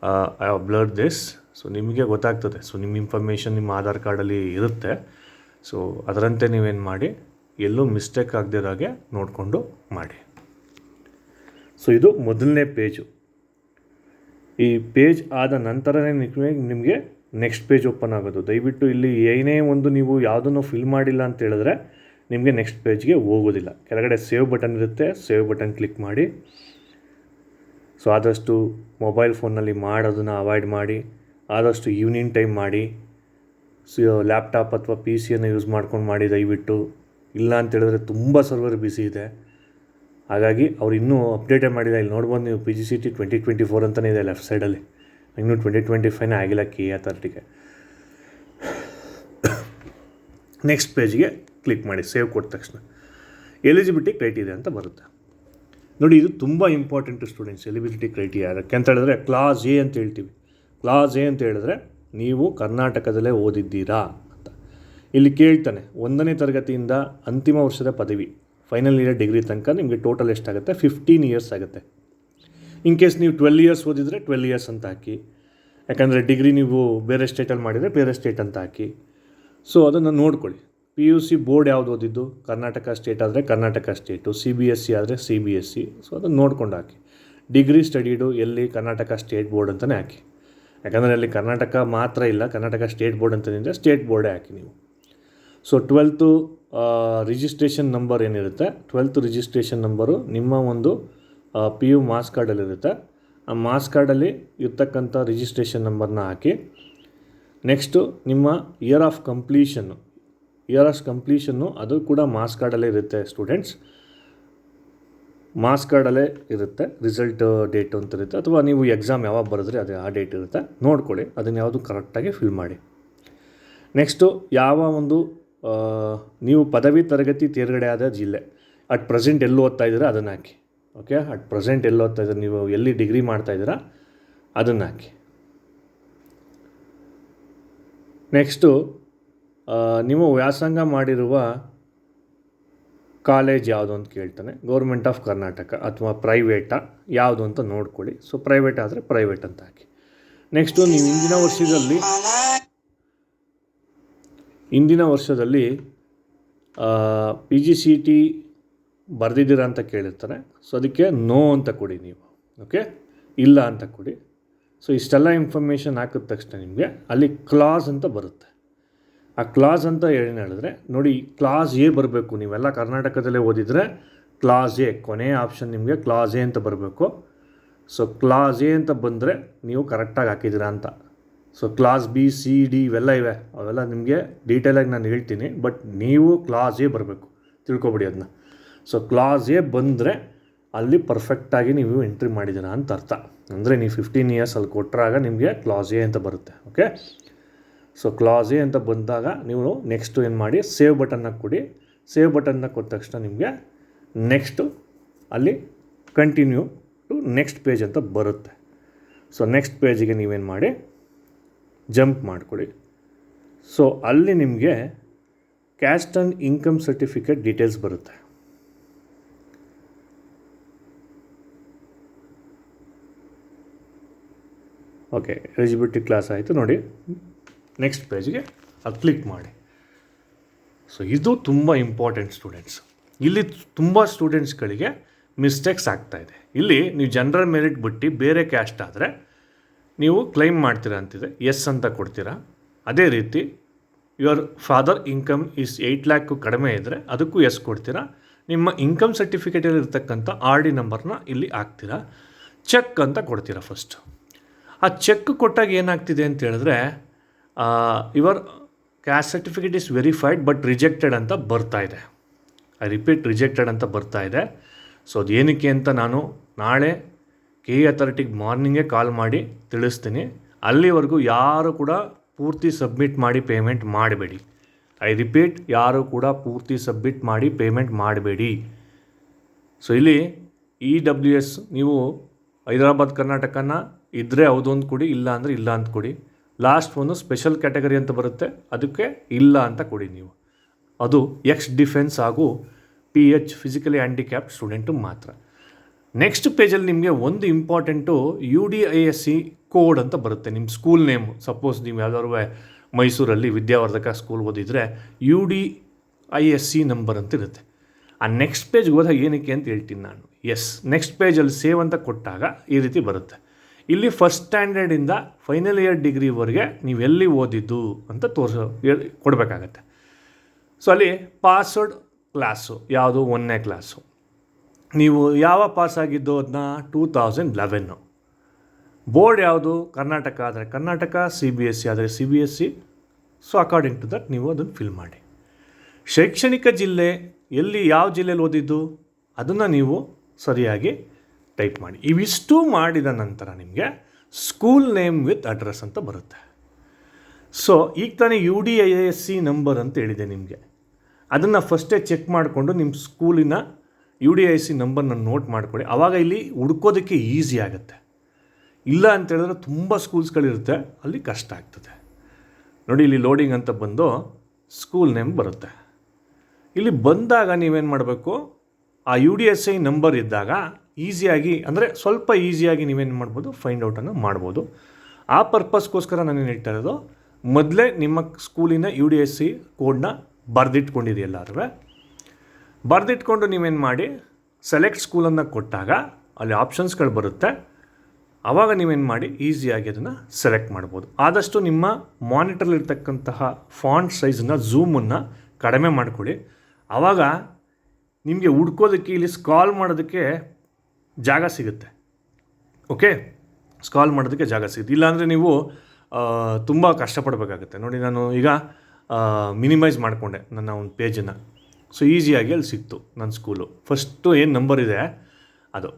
I have blur this. So ನಿಮಗೆ ಗೊತ್ತಾಗ್ತದೆ. ಸೊ ನಿಮ್ಮ ಇನ್ಫಾರ್ಮೇಷನ್ ನಿಮ್ಮ ಆಧಾರ್ ಕಾರ್ಡಲ್ಲಿ ಇರುತ್ತೆ. ಸೊ ಅದರಂತೆ ನೀವೇನು ಮಾಡಿ, ಎಲ್ಲೂ ಮಿಸ್ಟೇಕ್ ಆಗದಿರೋಗೆ ನೋಡಿಕೊಂಡು ಮಾಡಿ. ಸೊ ಇದು ಮೊದಲನೇ ಪೇಜು. ಈ ಪೇಜ್ ಆದ ನಂತರನೇ ನಿಮಗೆ ನೆಕ್ಸ್ಟ್ ಪೇಜ್ ಓಪನ್ ಆಗೋದು. ದಯವಿಟ್ಟು ಇಲ್ಲಿ ಏನೇ ಒಂದು ನೀವು ಯಾವುದನ್ನು ಫಿಲ್ ಮಾಡಿಲ್ಲ ಅಂತ ಹೇಳಿದ್ರೆ ನಿಮಗೆ ನೆಕ್ಸ್ಟ್ ಪೇಜ್ಗೆ ಹೋಗೋದಿಲ್ಲ. ಕೆಳಗಡೆ ಸೇವ್ ಬಟನ್ ಇರುತ್ತೆ, ಸೇವ್ ಬಟನ್ ಕ್ಲಿಕ್ ಮಾಡಿ. ಸೊ ಆದಷ್ಟು ಮೊಬೈಲ್ ಫೋನ್ನಲ್ಲಿ ಮಾಡೋದನ್ನು ಅವಾಯ್ಡ್ ಮಾಡಿ, ಆದಷ್ಟು ಈವ್ನಿಂಗ್ ಟೈಮ್ ಮಾಡಿ. ಸೊ ಲ್ಯಾಪ್ಟಾಪ್ ಅಥವಾ PC ಯೂಸ್ ಮಾಡ್ಕೊಂಡು ಮಾಡಿ ದಯವಿಟ್ಟು. ಇಲ್ಲ ಅಂತೇಳಿದ್ರೆ ತುಂಬ ಸರ್ವರ್ ಬಿಸಿ ಇದೆ, ಹಾಗಾಗಿ ಅವ್ರು ಇನ್ನೂ ಅಪ್ಡೇಟೇ ಮಾಡಿಲ್ಲ. ಇಲ್ಲಿ ನೋಡ್ಬೋದು ನೀವು PGCET 2024 ಅಂತಲೇ ಇದೆ ಲೆಫ್ಟ್ ಸೈಡಲ್ಲಿ. ಇನ್ನೂ 2025 ಆಗಿಲ್ಲ KE ಅಥಾರಿಟಿಗೆ. ನೆಕ್ಸ್ಟ್ ಪೇಜ್ಗೆ ಕ್ಲಿಕ್ ಮಾಡಿ. ಸೇವ್ ಕೊಟ್ಟ ತಕ್ಷಣ ಎಲಿಜಿಬಿಲಿಟಿ ಕ್ರೈಟೀರಿಯಾ ಅಂತ ಬರುತ್ತೆ. ನೋಡಿ, ಇದು ತುಂಬ ಇಂಪಾರ್ಟೆಂಟು ಸ್ಟೂಡೆಂಟ್ಸ್. ಎಲಿಜಿಬಿಲಿಟಿ ಕ್ರೈಟೀರಿಯಾ ಅಂತ ಹೇಳಿದ್ರೆ ಕ್ಲಾಸ್ ಎ ಅಂತ ಹೇಳ್ತೀವಿ. ಕ್ಲಾಸ್ ಎ ಅಂತ ಹೇಳಿದ್ರೆ ನೀವು ಕರ್ನಾಟಕದಲ್ಲೇ ಓದಿದ್ದೀರಾ ಅಂತ. ಇಲ್ಲಿ ಕೇಳ್ತಾನೆ 1ನೇ ತರಗತಿಯಿಂದ ಅಂತಿಮ ವರ್ಷದ ಪದವಿ ಫೈನಲ್ ಇಯರ್ ಡಿಗ್ರಿ ತನಕ ನಿಮಗೆ ಟೋಟಲ್ ಎಷ್ಟಾಗುತ್ತೆ? 15 ಇಯರ್ಸ್ ಆಗುತ್ತೆ. ಇನ್ ಕೇಸ್ ನೀವು 12 ಇಯರ್ಸ್ ಓದಿದರೆ 12 ಇಯರ್ಸ್ ಅಂತ ಹಾಕಿ. ಯಾಕಂದರೆ ಡಿಗ್ರಿ ನೀವು ಬೇರೆ ಸ್ಟೇಟಲ್ಲಿ ಮಾಡಿದರೆ ಬೇರೆ ಸ್ಟೇಟ್ ಅಂತ ಹಾಕಿ. ಸೊ ಅದನ್ನು ನೋಡ್ಕೊಳ್ಳಿ. PUC ಬೋರ್ಡ್ ಯಾವುದು ಓದಿದ್ದು? ಕರ್ನಾಟಕ ಸ್ಟೇಟ್ ಆದರೆ ಕರ್ನಾಟಕ ಸ್ಟೇಟು, CBSE ಆದರೆ CBSE. ಸೊ ಅದನ್ನು ನೋಡ್ಕೊಂಡು ಹಾಕಿ. ಡಿಗ್ರಿ ಸ್ಟಡೀಡು ಎಲ್ಲಿ? ಕರ್ನಾಟಕ ಸ್ಟೇಟ್ ಬೋರ್ಡ್ ಅಂತಲೇ ಹಾಕಿ. ಯಾಕಂದರೆ ಅಲ್ಲಿ ಕರ್ನಾಟಕ ಮಾತ್ರ ಇಲ್ಲ, ಕರ್ನಾಟಕ ಸ್ಟೇಟ್ ಬೋರ್ಡ್ ಅಂತಂದರೆ ಸ್ಟೇಟ್ ಬೋರ್ಡೇ ಹಾಕಿ ನೀವು. ಸೊ 12th ರಿಜಿಸ್ಟ್ರೇಷನ್ ನಂಬರ್ ಏನಿರುತ್ತೆ, 12th ರಿಜಿಸ್ಟ್ರೇಷನ್ ನಂಬರು ನಿಮ್ಮ ಒಂದು PU ಮಾರ್ಕ್ಸ್ ಕಾರ್ಡಲ್ಲಿರುತ್ತೆ. ಆ ಮಾರ್ಕ್ಸ್ ಕಾರ್ಡಲ್ಲಿ ಇರ್ತಕ್ಕಂಥ ರಿಜಿಸ್ಟ್ರೇಷನ್ ನಂಬರ್ನ ಹಾಕಿ. ನೆಕ್ಸ್ಟು ನಿಮ್ಮ ಇಯರ್ ಆಫ್ ಕಂಪ್ಲೀಷನ್ನು ಅದು ಕೂಡ ಮಾರ್ಕ್ಸ್ ಕಾರ್ಡಲ್ಲೇ ಇರುತ್ತೆ ಸ್ಟೂಡೆಂಟ್ಸ್. ಮಾರ್ಕ್ಸ್ ಕಾರ್ಡಲ್ಲೇ ಇರುತ್ತೆ. ರಿಸಲ್ಟ್ ಡೇಟು ಅಂತ ಇರುತ್ತೆ, ಅಥವಾ ನೀವು ಎಕ್ಸಾಮ್ ಯಾವಾಗ ಬರೆದ್ರೆ ಅದೇ ಆ ಡೇಟ್ ಇರುತ್ತೆ. ನೋಡ್ಕೊಳ್ಳಿ, ಅದನ್ನು ಯಾವುದು ಕರೆಕ್ಟಾಗಿ ಫಿಲ್ ಮಾಡಿ. ನೆಕ್ಸ್ಟು ಯಾವ ಒಂದು ನೀವು ಪದವಿ ತರಗತಿ ತೇರ್ಗಡೆ ಆದ ಜಿಲ್ಲೆ, ಅಟ್ ಪ್ರೆಸೆಂಟ್ ಎಲ್ಲಿ ಓದ್ತಾ ಇದ್ದೀರಾ ಅದನ್ನು ಹಾಕಿ. ಓಕೆ, ಅಟ್ ಪ್ರೆಸೆಂಟ್ ಎಲ್ಲಿ ಓದ್ತಾ ಇದ್ದೀರಾ, ನೀವು ಎಲ್ಲಿ ಡಿಗ್ರಿ ಮಾಡ್ತಾಯಿದ್ದೀರಾ ಅದನ್ನು ಹಾಕಿ. ನೆಕ್ಸ್ಟು ನೀವು ವ್ಯಾಸಂಗ ಮಾಡಿರುವ ಕಾಲೇಜ್ ಯಾವುದು ಅಂತ ಕೇಳ್ತಾನೆ. ಗೌರ್ಮೆಂಟ್ ಆಫ್ ಕರ್ನಾಟಕ ಅಥವಾ ಪ್ರೈವೇಟಾ ಯಾವುದು ಅಂತ ನೋಡ್ಕೊಳ್ಳಿ. ಸೊ ಪ್ರೈವೇಟ್ ಆದರೆ ಪ್ರೈವೇಟ್ ಅಂತ ಹಾಕಿ. ನೆಕ್ಸ್ಟು ನೀವು ಇಂದಿನ ವರ್ಷದಲ್ಲಿ PGCET ಬರೆದಿದ್ದೀರಾ ಅಂತ ಕೇಳಿರ್ತಾರೆ. ಸೊ ಅದಕ್ಕೆ ನೋ ಅಂತ ಕೊಡಿ ನೀವು. ಓಕೆ, ಇಲ್ಲ ಅಂತ ಕೊಡಿ. ಸೊ ಇಷ್ಟೆಲ್ಲ ಇನ್ಫಾರ್ಮೇಷನ್ ಹಾಕಿದ ತಕ್ಷಣ ನಿಮಗೆ ಅಲ್ಲಿ ಕ್ಲಾಸ್ ಅಂತ ಬರುತ್ತೆ. ಆ ಕ್ಲಾಸ್ ಅಂತ ಏನು ಹೇಳಿದ್ರೆ ನೋಡಿ, ಕ್ಲಾಸ್ ಎ ಬರಬೇಕು. ನೀವೆಲ್ಲ ಕರ್ನಾಟಕದಲ್ಲೇ ಓದಿದರೆ ಕ್ಲಾಸ್ ಎ ಕೊನೆಯ ಆಪ್ಷನ್ ನಿಮಗೆ ಕ್ಲಾಸ್ ಎ ಅಂತ ಬರಬೇಕು. ಸೊ ಕ್ಲಾಸ್ ಎ ಅಂತ ಬಂದರೆ ನೀವು ಕರೆಕ್ಟಾಗಿ ಹಾಕಿದ್ದೀರಾ ಅಂತ. So class B, C, D ಇವೆಲ್ಲ ಇವೆ, ಅವೆಲ್ಲ ನಿಮಗೆ ಡೀಟೇಲಾಗಿ ನಾನು ಹೇಳ್ತೀನಿ. ಬಟ್ ನೀವು ಕ್ಲಾಸ್ ಎ ಬರಬೇಕು, ತಿಳ್ಕೊಬಿಡಿ ಅದನ್ನ. ಸೊ ಕ್ಲಾಸ್ ಎ ಬಂದರೆ ಅಲ್ಲಿ ಪರ್ಫೆಕ್ಟಾಗಿ ನೀವು ಎಂಟ್ರಿ ಮಾಡಿದ್ದೀರಾ ಅಂತ ಅರ್ಥ. ಅಂದರೆ ನೀವು 15 ಇಯರ್ಸ್ ಅಲ್ಲಿ ಕೊಟ್ಟರಾಗ ನಿಮಗೆ ಕ್ಲಾಸ್ ಎ ಅಂತ ಬರುತ್ತೆ. ಓಕೆ, ಸೊ ಕ್ಲಾಸ್ ಎ ಅಂತ ಬಂದಾಗ ನೀವು ನೆಕ್ಸ್ಟು ಏನು ಮಾಡಿ, ಸೇವ್ ಬಟನ್ನ ಕೊಡಿ. ಸೇವ್ ಬಟನ್ನ ಕೊಟ್ಟ ತಕ್ಷಣ ನಿಮಗೆ ನೆಕ್ಸ್ಟು ಅಲ್ಲಿ ಕಂಟಿನ್ಯೂ ಟು ನೆಕ್ಸ್ಟ್ ಪೇಜ್ ಅಂತ ಬರುತ್ತೆ. ಸೊ ನೆಕ್ಸ್ಟ್ ಪೇಜಿಗೆ ನೀವೇನು ಮಾಡಿ ಜಂಪ್ ಮಾಡಿಕೊಡಿ. ಸೊ ಅಲ್ಲಿ ನಿಮಗೆ caste and income certificate details ಬರುತ್ತೆ. ಓಕೆ, ಎಲಿಜಿಬಿಲಿಟಿ ಕ್ಲಾಸ್ ಆಯಿತು. ನೋಡಿ, ನೆಕ್ಸ್ಟ್ ಪೇಜ್ಗೆ ಅದು ಕ್ಲಿಕ್ ಮಾಡಿ. ಸೊ ಇದು ತುಂಬ ಇಂಪಾರ್ಟೆಂಟ್ ಸ್ಟೂಡೆಂಟ್ಸ್. ಇಲ್ಲಿ ತುಂಬ ಸ್ಟೂಡೆಂಟ್ಸ್ಗಳಿಗೆ ಮಿಸ್ಟೇಕ್ಸ್ ಆಗ್ತಾಯಿದೆ. ಇಲ್ಲಿ ನೀವು ಜನರಲ್ ಮೆರಿಟ್ ಬಿಟ್ಟು ಬೇರೆ ಕ್ಯಾಸ್ಟ್ ಆದರೆ ನೀವು ಕ್ಲೈಮ್ ಮಾಡ್ತೀರಾ ಅಂತಿದೆ, ಎಸ್ ಅಂತ ಕೊಡ್ತೀರಾ. ಅದೇ ರೀತಿ your father income is 8 lakh ಕಡಿಮೆ ಇದ್ದರೆ ಅದಕ್ಕೂ ಎಸ್ ಕೊಡ್ತೀರಾ. ನಿಮ್ಮ ಇನ್ಕಮ್ ಸರ್ಟಿಫಿಕೇಟಲ್ಲಿ ಇರ್ತಕ್ಕಂಥ RD ನಂಬರ್ನ ಇಲ್ಲಿ ಹಾಕ್ತೀರಾ. ಚೆಕ್ ಅಂತ ಕೊಡ್ತೀರಾ ಫಸ್ಟ್. ಆ ಚೆಕ್ ಕೊಟ್ಟಾಗ ಏನಾಗ್ತಿದೆ ಅಂತ ಹೇಳಿದ್ರೆ, your caste certificate is verified but rejected ಅಂತ ಬರ್ತಾ ಇದೆ. ಐ ರಿಪೀಟ್, ರಿಜೆಕ್ಟೆಡ್ ಅಂತ ಬರ್ತಾ ಇದೆ. ಸೊ ಅದು ಏನಕ್ಕೆ ಅಂತ ನಾನು ನಾಳೆ KE ಅಥಾರಿಟಿಗೆ ಮಾರ್ನಿಂಗೇ ಕಾಲ್ ಮಾಡಿ ತಿಳಿಸ್ತೀನಿ. ಅಲ್ಲಿವರೆಗೂ ಯಾರು ಕೂಡ ಪೂರ್ತಿ ಸಬ್ಮಿಟ್ ಮಾಡಿ ಪೇಮೆಂಟ್ ಮಾಡಬೇಡಿ. ಐ ರಿಪೀಟ್, ಯಾರು ಕೂಡ ಪೂರ್ತಿ ಸಬ್ಮಿಟ್ ಮಾಡಿ ಪೇಮೆಂಟ್ ಮಾಡಬೇಡಿ. ಸೊ ಇಲ್ಲಿ EWS ನೀವು ಹೈದರಾಬಾದ್ ಕರ್ನಾಟಕನ ಇದ್ದರೆ ಹೌದು ಅಂತ ಕೊಡಿ, ಇಲ್ಲ ಅಂದರೆ ಇಲ್ಲ ಅಂತ ಕೊಡಿ. ಲಾಸ್ಟ್ ಒಂದು ಸ್ಪೆಷಲ್ ಕ್ಯಾಟಗರಿ ಅಂತ ಬರುತ್ತೆ, ಅದಕ್ಕೆ ಇಲ್ಲ ಅಂತ ಕೊಡಿ ನೀವು. ಅದು ಎಕ್ಸ್ ಡಿಫೆನ್ಸ್ ಹಾಗೂ PH ಫಿಸಿಕಲಿ ಹ್ಯಾಂಡಿಕ್ಯಾಪ್ಡ್ ಸ್ಟೂಡೆಂಟು ಮಾತ್ರ. ನೆಕ್ಸ್ಟ್ ಪೇಜಲ್ಲಿ ನಿಮಗೆ ಒಂದು ಇಂಪಾರ್ಟೆಂಟು UDISC ಕೋಡ್ ಅಂತ ಬರುತ್ತೆ. ನಿಮ್ಮ ಸ್ಕೂಲ್ ನೇಮು, ಸಪೋಸ್ ನೀವು ಯಾವ್ದಾದ್ರು ಮೈಸೂರಲ್ಲಿ ವಿದ್ಯಾವರ್ಧಕ ಸ್ಕೂಲ್ ಓದಿದರೆ UDISC ನಂಬರ್ ಅಂತ ಇರುತ್ತೆ. ಆ ನೆಕ್ಸ್ಟ್ ಪೇಜ್ಗೆ ಹೋದಾಗ ಏನಕ್ಕೆ ಅಂತ ಹೇಳ್ತೀನಿ ನಾನು. ಎಸ್, ನೆಕ್ಸ್ಟ್ ಪೇಜಲ್ಲಿ ಸೇವ್ ಅಂತ ಕೊಟ್ಟಾಗ ಈ ರೀತಿ ಬರುತ್ತೆ. ಇಲ್ಲಿ ಫಸ್ಟ್ ಸ್ಟ್ಯಾಂಡರ್ಡಿಂದ ಫೈನಲ್ ಇಯರ್ ಡಿಗ್ರಿವರೆಗೆ ನೀವು ಎಲ್ಲಿ ಓದಿದ್ದು ಅಂತ ಕೊಡಬೇಕಾಗತ್ತೆ. ಸೊ ಅಲ್ಲಿ ಪಾಸ್ವರ್ಡ್ ಕ್ಲಾಸು ಯಾವುದು, 1ನೇ ಕ್ಲಾಸು. ನೀವು ಯಾವ ಪಾಸ್ ಆಗಿದ್ದು ಅದನ್ನ 2011. ಬೋರ್ಡ್ ಯಾವುದು, ಕರ್ನಾಟಕ ಆದರೆ ಕರ್ನಾಟಕ, CBSE ಆದರೆ CBSE. So according to that ನೀವು ಅದನ್ನು ಫಿಲ್ ಮಾಡಿ. ಶೈಕ್ಷಣಿಕ ಜಿಲ್ಲೆ ಎಲ್ಲಿ, ಯಾವ ಜಿಲ್ಲೆಯಲ್ಲಿ ಓದಿದ್ದು ಅದನ್ನು ನೀವು ಸರಿಯಾಗಿ ಟೈಪ್ ಮಾಡಿ. ಇವಿಷ್ಟು ಮಾಡಿದ ನಂತರ ನಿಮಗೆ ಸ್ಕೂಲ್ ನೇಮ್ ವಿತ್ ಅಡ್ರೆಸ್ ಅಂತ ಬರುತ್ತೆ. ಸೊ ಈಗ ತಾನೇ UDISC ನಂಬರ್ ಅಂತ ಹೇಳಿದೆ ನಿಮಗೆ. ಅದನ್ನು ಫಸ್ಟೇ ಚೆಕ್ ಮಾಡಿಕೊಂಡು ನಿಮ್ಮ ಸ್ಕೂಲಿನ UDISC ನಂಬರ್ನ ನೋಟ್ ಮಾಡ್ಕೊಳ್ಳಿ. ಆವಾಗ ಇಲ್ಲಿ ಹುಡ್ಕೋದಕ್ಕೆ ಈಸಿ ಆಗುತ್ತೆ. ಇಲ್ಲ ಅಂತ ಹೇಳಿದ್ರೆ ತುಂಬ ಸ್ಕೂಲ್ಸ್ಗಳಿರುತ್ತೆ, ಅಲ್ಲಿ ಕಷ್ಟ ಆಗ್ತದೆ. ನೋಡಿ, ಇಲ್ಲಿ ಲೋಡಿಂಗ್ ಅಂತ ಬಂದು ಸ್ಕೂಲ್ ನೇಮ್ ಬರುತ್ತೆ. ಇಲ್ಲಿ ಬಂದಾಗ ನೀವೇನು ಮಾಡಬೇಕು, ಆ UDSI ನಂಬರ್ ಇದ್ದಾಗ ಈಸಿಯಾಗಿ, ಅಂದರೆ ಸ್ವಲ್ಪ ಈಸಿಯಾಗಿ ನೀವೇನು ಮಾಡ್ಬೋದು, ಫೈಂಡ್ ಔಟನ್ನು ಮಾಡ್ಬೋದು. ಆ ಪರ್ಪಸ್ಗೋಸ್ಕರ ನಾನೇನು ಹೇಳ್ತಾ ಇರೋದು, ಮೊದಲೇ ನಿಮ್ಮ ಸ್ಕೂಲಿನ UDSI ಕೋಡ್ನ ಬರೆದಿಟ್ಕೊಂಡಿದೆ ಎಲ್ಲರೂ. ಬರೆದಿಟ್ಕೊಂಡು ನೀವೇನು ಮಾಡಿ, ಸೆಲೆಕ್ಟ್ ಸ್ಕೂಲನ್ನು ಕೊಟ್ಟಾಗ ಅಲ್ಲಿ ಆಪ್ಷನ್ಸ್ಗಳು ಬರುತ್ತೆ. ಆವಾಗ ನೀವೇನು ಮಾಡಿ ಈಸಿಯಾಗಿ ಅದನ್ನು ಸೆಲೆಕ್ಟ್ ಮಾಡ್ಬೋದು. ಆದಷ್ಟು ನಿಮ್ಮ ಮಾನಿಟರ್ಲಿರ್ತಕ್ಕಂತಹ ಫಾಂಟ್ ಸೈಜನ್ನು, ಝೂಮನ್ನು ಕಡಿಮೆ ಮಾಡಿಕೊಳ್ಳಿ. ಆವಾಗ ನಿಮಗೆ ಹುಡ್ಕೋದಕ್ಕೆ, ಇಲ್ಲಿ ಸ್ಕ್ರಾಲ್ ಮಾಡೋದಕ್ಕೆ ಜಾಗ ಸಿಗುತ್ತೆ. ಓಕೆ, ಸ್ಕ್ರಾಲ್ ಮಾಡೋದಕ್ಕೆ ಜಾಗ ಸಿಗುತ್ತೆ. ಇಲ್ಲಾಂದರೆ ನೀವು ತುಂಬ ಕಷ್ಟಪಡಬೇಕಾಗುತ್ತೆ. ನೋಡಿ, ನಾನು ಈಗ ಮಿನಿಮೈಸ್ ಮಾಡಿಕೊಂಡೆ ನನ್ನ ಒಂದು ಪೇಜನ್ನು. ಸೊ ಈಸಿಯಾಗಿ ಅಲ್ಲಿ ಸಿಕ್ತು ನನ್ನ ಸ್ಕೂಲು. ಫಸ್ಟು ಏನು ನಂಬರ್ ಇದೆ ಅದು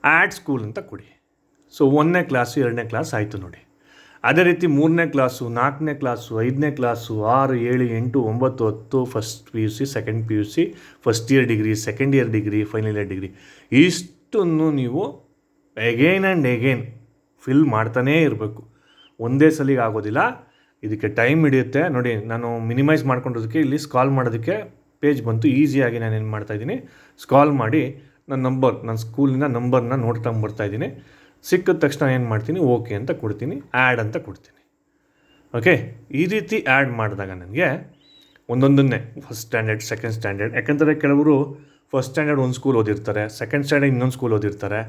ಆ್ಯಡ್ ಸ್ಕೂಲ್ ಅಂತ ಕೊಡಿ. ಸೊ 1ನೇ ಕ್ಲಾಸು 2ನೇ ಕ್ಲಾಸ್ ಆಯಿತು ನೋಡಿ. ಅದೇ ರೀತಿ 3ನೇ ಕ್ಲಾಸು 4ನೇ ಕ್ಲಾಸು 5ನೇ class 6 7 8 9 10 first PUC, second PUC, first year degree, second year degree, final year degree, ಇಷ್ಟನ್ನು ನೀವು ಎಗೇನ್ ಆ್ಯಂಡ್ ಎಗೇನ್ ಫಿಲ್ ಮಾಡ್ತಾನೇ ಇರಬೇಕು. ಒಂದೇ ಸಲಿಗೆ ಆಗೋದಿಲ್ಲ, ಇದಕ್ಕೆ ಟೈಮ್ ಹಿಡಿಯುತ್ತೆ. ನೋಡಿ, ನಾನು ಮಿನಿಮೈಸ್ ಮಾಡ್ಕೊಂಡಿರೋದಕ್ಕೆ ಇಲ್ಲಿ ಸ್ಕ್ರಾಲ್ ಮಾಡೋದಕ್ಕೆ ಪೇಜ್ ಬಂತು. ಈಸಿಯಾಗಿ ನಾನು ಏನು ಮಾಡ್ತಾಯಿದ್ದೀನಿ, ಸ್ಕ್ರಾಲ್ ಮಾಡಿ ನನ್ನ ಸ್ಕೂಲಿನ ನಂಬರ್ನ ನೋಡ್ಕೊಂಬರ್ತಾಯಿದ್ದೀನಿ. ಸಿಕ್ಕಿದ ತಕ್ಷಣ ಏನು ಮಾಡ್ತೀನಿ, ಓಕೆ ಅಂತ ಕೊಡ್ತೀನಿ, ಆ್ಯಡ್ ಅಂತ ಕೊಡ್ತೀನಿ. ಓಕೆ, ಈ ರೀತಿ ಆ್ಯಡ್ ಮಾಡಿದಾಗ ನನಗೆ ಒಂದೊಂದನ್ನೇ ಫಸ್ಟ್ ಸ್ಟ್ಯಾಂಡರ್ಡ್, ಸೆಕೆಂಡ್ ಸ್ಟ್ಯಾಂಡರ್ಡ್, ಯಾಕೆಂದರೆ ಕೆಲವರು ಫಸ್ಟ್ ಸ್ಟ್ಯಾಂಡರ್ಡ್ ಒಂದು ಸ್ಕೂಲ್ ಓದಿರ್ತಾರೆ, ಸೆಕೆಂಡ್ ಸ್ಟ್ಯಾಂಡರ್ಡ್ ಇನ್ನೊಂದು ಸ್ಕೂಲ್ ಓದಿರ್ತಾರೆ.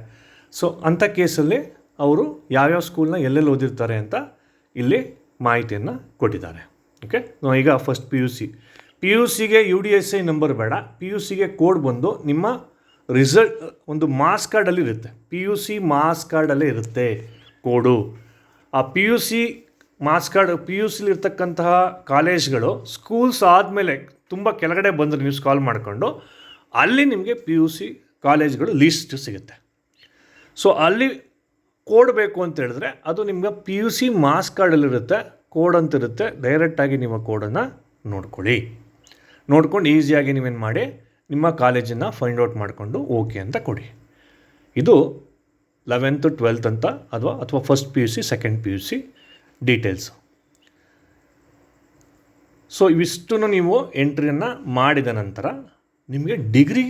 ಸೊ ಅಂಥ ಕೇಸಲ್ಲಿ ಅವರು ಯಾವ್ಯಾವ ಸ್ಕೂಲ್ನ ಎಲ್ಲೆಲ್ಲಿ ಓದಿರ್ತಾರೆ ಅಂತ ಇಲ್ಲಿ ಮಾಹಿತಿಯನ್ನು ಕೊಟ್ಟಿದ್ದಾರೆ. ಓಕೆ, ಈಗ ಫಸ್ಟ್ PUCಗೆ UDSI ನಂಬರ್ ಬೇಡ, PUCಗೆ ಕೋಡ್ ಬಂದು ನಿಮ್ಮ ರಿಸಲ್ಟ್ ಒಂದು ಮಾರ್ಕ್ಸ್ ಕಾರ್ಡಲ್ಲಿ ಇರುತ್ತೆ. PUC ಮಾರ್ಕ್ಸ್ ಕಾರ್ಡಲ್ಲೇ ಇರುತ್ತೆ ಕೋಡು. ಆ PUC ಮಾರ್ಕ್ಸ್ ಕಾರ್ಡ್, PUCಲಿರ್ತಕ್ಕಂತಹ ಕಾಲೇಜ್ಗಳು ಸ್ಕೂಲ್ಸ್ ಆದಮೇಲೆ ತುಂಬ ಕೆಳಗಡೆ ಬಂದರೆ ನೀವು ಸ್ಕ್ರಾಲ್ ಮಾಡಿಕೊಂಡು ಅಲ್ಲಿ ನಿಮಗೆ PUC ಕಾಲೇಜ್ಗಳು ಲೀಸ್ಟ್ ಸಿಗುತ್ತೆ. ಸೊ ಅಲ್ಲಿ ಕೋಡ್ ಬೇಕು ಅಂತ ಹೇಳಿದ್ರೆ ಅದು ನಿಮ್ಗೆ PUC ಮಾರ್ಕ್ಸ್ ಕಾರ್ಡಲ್ಲಿರುತ್ತೆ, ಕೋಡ್ ಅಂತಿರುತ್ತೆ. ಡೈರೆಕ್ಟಾಗಿ ನಿಮ್ಮ ಕೋಡನ್ನು ನೋಡ್ಕೊಂಡು ಈಸಿಯಾಗಿ ನೀವೇನು ಮಾಡಿ ನಿಮ್ಮ ಕಾಲೇಜನ್ನು ಫೈಂಡ್ ಔಟ್ ಮಾಡಿಕೊಂಡು ಓಕೆ ಅಂತ ಕೊಡಿ. ಇದು 11th 12th ಅಂತ ಅಥವಾ first PUC, second PUC details. So ಇವಿಷ್ಟನ್ನು ನೀವು ಎಂಟ್ರಿಯನ್ನು ಮಾಡಿದ ನಂತರ ನಿಮಗೆ ಡಿಗ್ರಿ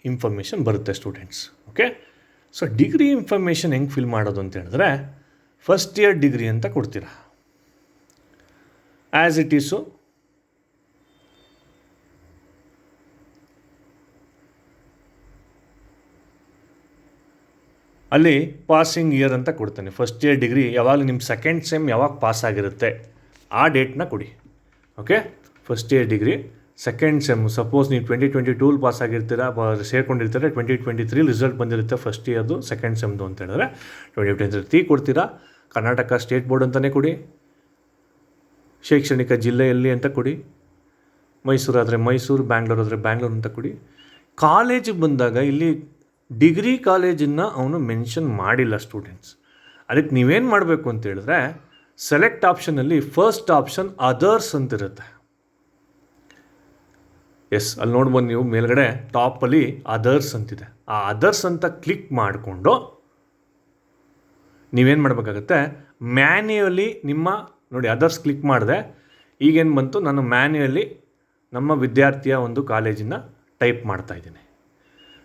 ಇನ್ಫಾರ್ಮೇಷನ್ ಬರುತ್ತೆ students. Okay, so degree information ಹೆಂಗೆ ಫಿಲ್ ಮಾಡೋದು ಅಂತ ಹೇಳಿದ್ರೆ, ಫಸ್ಟ್ ಇಯರ್ ಡಿಗ್ರಿ ಅಂತ ಕೊಡ್ತೀರಾ. ಆ್ಯಸ್ ಇಟ್ ಈಸು ಅಲ್ಲಿ ಪಾಸಿಂಗ್ ಇಯರ್ ಅಂತ ಕೊಡ್ತಾನೆ. ಫಸ್ಟ್ ಇಯರ್ ಡಿಗ್ರಿ ಯಾವಾಗ ನಿಮ್ಮ ಸೆಕೆಂಡ್ ಸೆಮ್ ಯಾವಾಗ ಪಾಸ್ ಆಗಿರುತ್ತೆ ಆ ಡೇಟ್ನ ಕೊಡಿ. Okay, first year degree second sem, suppose ನೀವು 2022 ಪಾಸ್ ಆಗಿರ್ತೀರ, ಸೇರ್ಕೊಂಡಿರ್ತಾರೆ, 2023 ರಿಸಲ್ಟ್ ಬಂದಿರುತ್ತೆ ಫಸ್ಟ್ ಇಯರ್ದು ಸೆಕೆಂಡ್ ಸೆಮ್ದು ಅಂತ ಹೇಳಿದ್ರೆ 2023 ಕೊಡ್ತೀರಾ. ಕರ್ನಾಟಕ ಸ್ಟೇಟ್ ಬೋರ್ಡ್ ಅಂತಲೇ ಕೊಡಿ, ಶೈಕ್ಷಣಿಕ ಜಿಲ್ಲೆಯಲ್ಲಿ ಅಂತ ಕೊಡಿ, ಮೈಸೂರು ಆದರೆ ಮೈಸೂರು, ಬ್ಯಾಂಗ್ಳೂರು ಆದರೆ ಬ್ಯಾಂಗ್ಳೂರು ಅಂತ ಕೊಡಿ. ಕಾಲೇಜಿಗೆ ಬಂದಾಗ ಇಲ್ಲಿ ಡಿಗ್ರಿ ಕಾಲೇಜನ್ನು ಅವನು ಮೆನ್ಷನ್ ಮಾಡಿಲ್ಲ ಸ್ಟೂಡೆಂಟ್ಸ್. ಅದಕ್ಕೆ ನೀವೇನು ಮಾಡಬೇಕು ಅಂತ ಹೇಳಿದ್ರೆ, ಸೆಲೆಕ್ಟ್ ಆಪ್ಷನಲ್ಲಿ ಫಸ್ಟ್ ಆಪ್ಷನ್ ಅದರ್ಸ್ ಅಂತಿರುತ್ತೆ. ಎಸ್, ಅಲ್ಲಿ ನೋಡ್ಬೋದು ನೀವು ಮೇಲ್ಗಡೆ ಟಾಪಲ್ಲಿ ಅದರ್ಸ್ ಅಂತಿದೆ. ಆ ಅದರ್ಸ್ ಅಂತ ಕ್ಲಿಕ್ ಮಾಡಿಕೊಂಡು ನೀವೇನು ಮಾಡಬೇಕಾಗತ್ತೆ, ಮ್ಯಾನ್ಯುಯಲಿ ನೋಡಿ ಅದರ್ಸ್ ಕ್ಲಿಕ್ ಮಾಡಿದೆ. ಈಗೇನು ಬಂತು, ನಾನು ಮ್ಯಾನ್ಯುಯಲಿ ನಮ್ಮ ವಿದ್ಯಾರ್ಥಿಯ ಒಂದು ಕಾಲೇಜಿನ ಟೈಪ್ ಮಾಡ್ತಾಯಿದ್ದೀನಿ.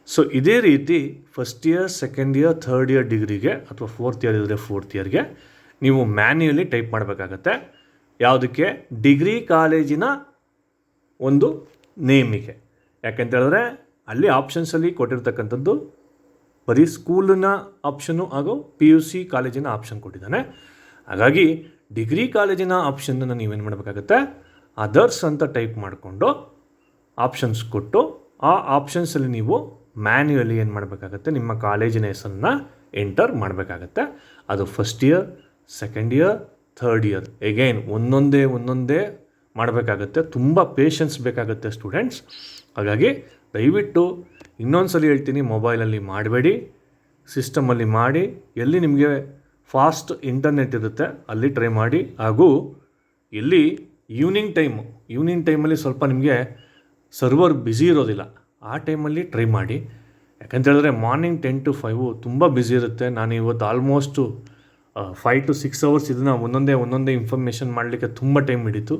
ಸೊ ಇದೇ ರೀತಿ first year, second year, third year ಡಿಗ್ರಿಗೆ ಅಥವಾ ಫೋರ್ತ್ ಇಯರ್ ಇದ್ದರೆ ಫೋರ್ತ್ ಇಯರ್ಗೆ ನೀವು ಮ್ಯಾನ್ಯುಯಲಿ ಟೈಪ್ ಮಾಡಬೇಕಾಗತ್ತೆ. ಯಾವುದಕ್ಕೆ, ಡಿಗ್ರಿ ಕಾಲೇಜಿನ ಒಂದು ನೇಮಿಗೆ. ಯಾಕೆಂತ ಹೇಳಿದ್ರೆ ಅಲ್ಲಿ ಆಪ್ಷನ್ಸಲ್ಲಿ ಕೊಟ್ಟಿರ್ತಕ್ಕಂಥದ್ದು ಬರೀ ಸ್ಕೂಲಿನ ಆಪ್ಷನ್ನು ಹಾಗೂ PUC ಕಾಲೇಜಿನ ಆಪ್ಷನ್ ಕೊಟ್ಟಿದ್ದಾನೆ. ಹಾಗಾಗಿ ಡಿಗ್ರಿ ಕಾಲೇಜಿನ ಆಪ್ಷನ್ನನ್ನು ನೀವೇನು ಮಾಡಬೇಕಾಗತ್ತೆ, ಅದರ್ಸ್ ಅಂತ ಟೈಪ್ ಮಾಡಿಕೊಂಡು ಆಪ್ಷನ್ಸ್ ಕೊಟ್ಟು ಆ ಆಪ್ಷನ್ಸಲ್ಲಿ ನೀವು ಮ್ಯಾನ್ಯುಯಲಿ ಏನು ಮಾಡಬೇಕಾಗತ್ತೆ, ನಿಮ್ಮ ಕಾಲೇಜಿನ ಹೆಸರನ್ನು ಎಂಟರ್ ಮಾಡಬೇಕಾಗತ್ತೆ. ಅದು first year, second year, third year, again ಒಂದೊಂದೇ ಮಾಡಬೇಕಾಗತ್ತೆ. ತುಂಬ ಪೇಷನ್ಸ್ ಬೇಕಾಗುತ್ತೆ ಸ್ಟೂಡೆಂಟ್ಸ್. ಹಾಗಾಗಿ ದಯವಿಟ್ಟು ಇನ್ನೊಂದು ಸಲ ಹೇಳ್ತೀನಿ, ಮೊಬೈಲಲ್ಲಿ ಮಾಡಬೇಡಿ, ಸಿಸ್ಟಮಲ್ಲಿ ಮಾಡಿ. ಎಲ್ಲಿ ನಿಮಗೆ ಫಾಸ್ಟ್ ಇಂಟರ್ನೆಟ್ ಇರುತ್ತೆ ಅಲ್ಲಿ ಟ್ರೈ ಮಾಡಿ. ಹಾಗೂ ಎಲ್ಲಿ ಈವ್ನಿಂಗ್ ಟೈಮಲ್ಲಿ ಸ್ವಲ್ಪ ನಿಮಗೆ ಸರ್ವರ್ ಬ್ಯುಸಿ ಇರೋದಿಲ್ಲ, ಆ ಟೈಮಲ್ಲಿ ಟ್ರೈ ಮಾಡಿ. ಯಾಕಂತೇಳಿದ್ರೆ ಮಾರ್ನಿಂಗ್ 10 to 5 ತುಂಬ ಬ್ಯುಸಿ ಇರುತ್ತೆ. ನಾನು ಇವತ್ತು ಆಲ್ಮೋಸ್ಟು 5 to 6 hours ಇದನ್ನು ಒಂದೊಂದೇ ಇನ್ಫಾರ್ಮೇಷನ್ ಮಾಡಲಿಕ್ಕೆ ತುಂಬ ಟೈಮ್ ಹಿಡಿತು.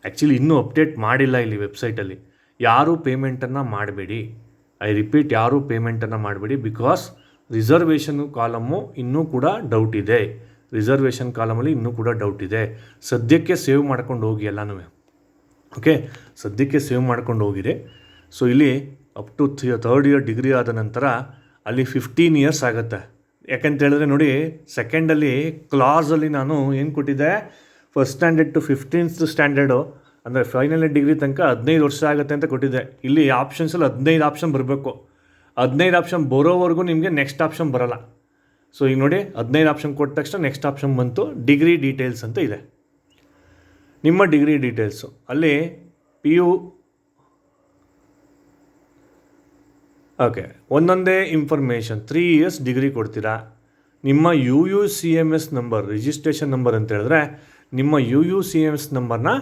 ಆ್ಯಕ್ಚುಲಿ ಇನ್ನೂ ಅಪ್ಡೇಟ್ ಮಾಡಿಲ್ಲ ಇಲ್ಲಿ ವೆಬ್ಸೈಟಲ್ಲಿ. ಯಾರೂ ಪೇಮೆಂಟನ್ನು ಮಾಡಬೇಡಿ, ಐ ರಿಪೀಟ್, ಯಾರೂ ಪೇಮೆಂಟನ್ನು ಮಾಡಬೇಡಿ. ಬಿಕಾಸ್ ರಿಸರ್ವೇಷನ್ ಕಾಲಮು ಇನ್ನೂ ಕೂಡ ಡೌಟ್ ಇದೆ. ರಿಸರ್ವೇಷನ್ ಕಾಲಮಲ್ಲಿ ಇನ್ನೂ ಕೂಡ ಡೌಟ್ ಇದೆ. ಸದ್ಯಕ್ಕೆ ಸೇವ್ ಮಾಡ್ಕೊಂಡು ಹೋಗಿ ಎಲ್ಲನೂ. ಓಕೆ, ಸದ್ಯಕ್ಕೆ ಸೇವ್ ಮಾಡ್ಕೊಂಡು ಹೋಗಿರಿ. ಸೊ ಇಲ್ಲಿ up to 3rd year degree ಆದ ನಂತರ ಅಲ್ಲಿ 15 years ಆಗುತ್ತೆ. ಯಾಕಂತೇಳಿದ್ರೆ ನೋಡಿ, ಸೆಕೆಂಡಲ್ಲಿ ಕ್ಲಾಸಲ್ಲಿ ನಾನು ಏನು ಕೊಟ್ಟಿದ್ದೆ, first standard to 15th standard ಅಂದರೆ ಫೈನಲ್ ಇಯರ್ ಡಿಗ್ರಿ ತನಕ 15 ವರ್ಷ ಆಗುತ್ತೆ ಅಂತ ಕೊಟ್ಟಿದ್ದೆ. ಇಲ್ಲಿ ಆಪ್ಷನ್ಸಲ್ಲಿ 15 ಆಪ್ಷನ್ ಬರಬೇಕು. 15 ಆಪ್ಷನ್ ಬರೋವರೆಗೂ ನಿಮಗೆ ನೆಕ್ಸ್ಟ್ ಆಪ್ಷನ್ ಬರೋಲ್ಲ. ಸೊ ಈಗ ನೋಡಿ, 15 ಆಪ್ಷನ್ ಕೊಟ್ಟ ತಕ್ಷಣ ನೆಕ್ಸ್ಟ್ ಆಪ್ಷನ್ ಬಂತು, ಡಿಗ್ರಿ ಡೀಟೇಲ್ಸ್ ಅಂತ ಇದೆ. ನಿಮ್ಮ ಡಿಗ್ರಿ ಡೀಟೇಲ್ಸು ಅಲ್ಲಿ PU ಓಕೆ, ಒಂದೊಂದೇ ಇನ್ಫಾರ್ಮೇಷನ್ 3 years ಡಿಗ್ರಿ ಕೊಡ್ತೀರಾ. ನಿಮ್ಮ UUCMS ನಂಬರ್, ರಿಜಿಸ್ಟ್ರೇಷನ್ ನಂಬರ್ ಅಂತ ಹೇಳಿದ್ರೆ ನಿಮ್ಮ UUCMS ನಂಬರ್ನ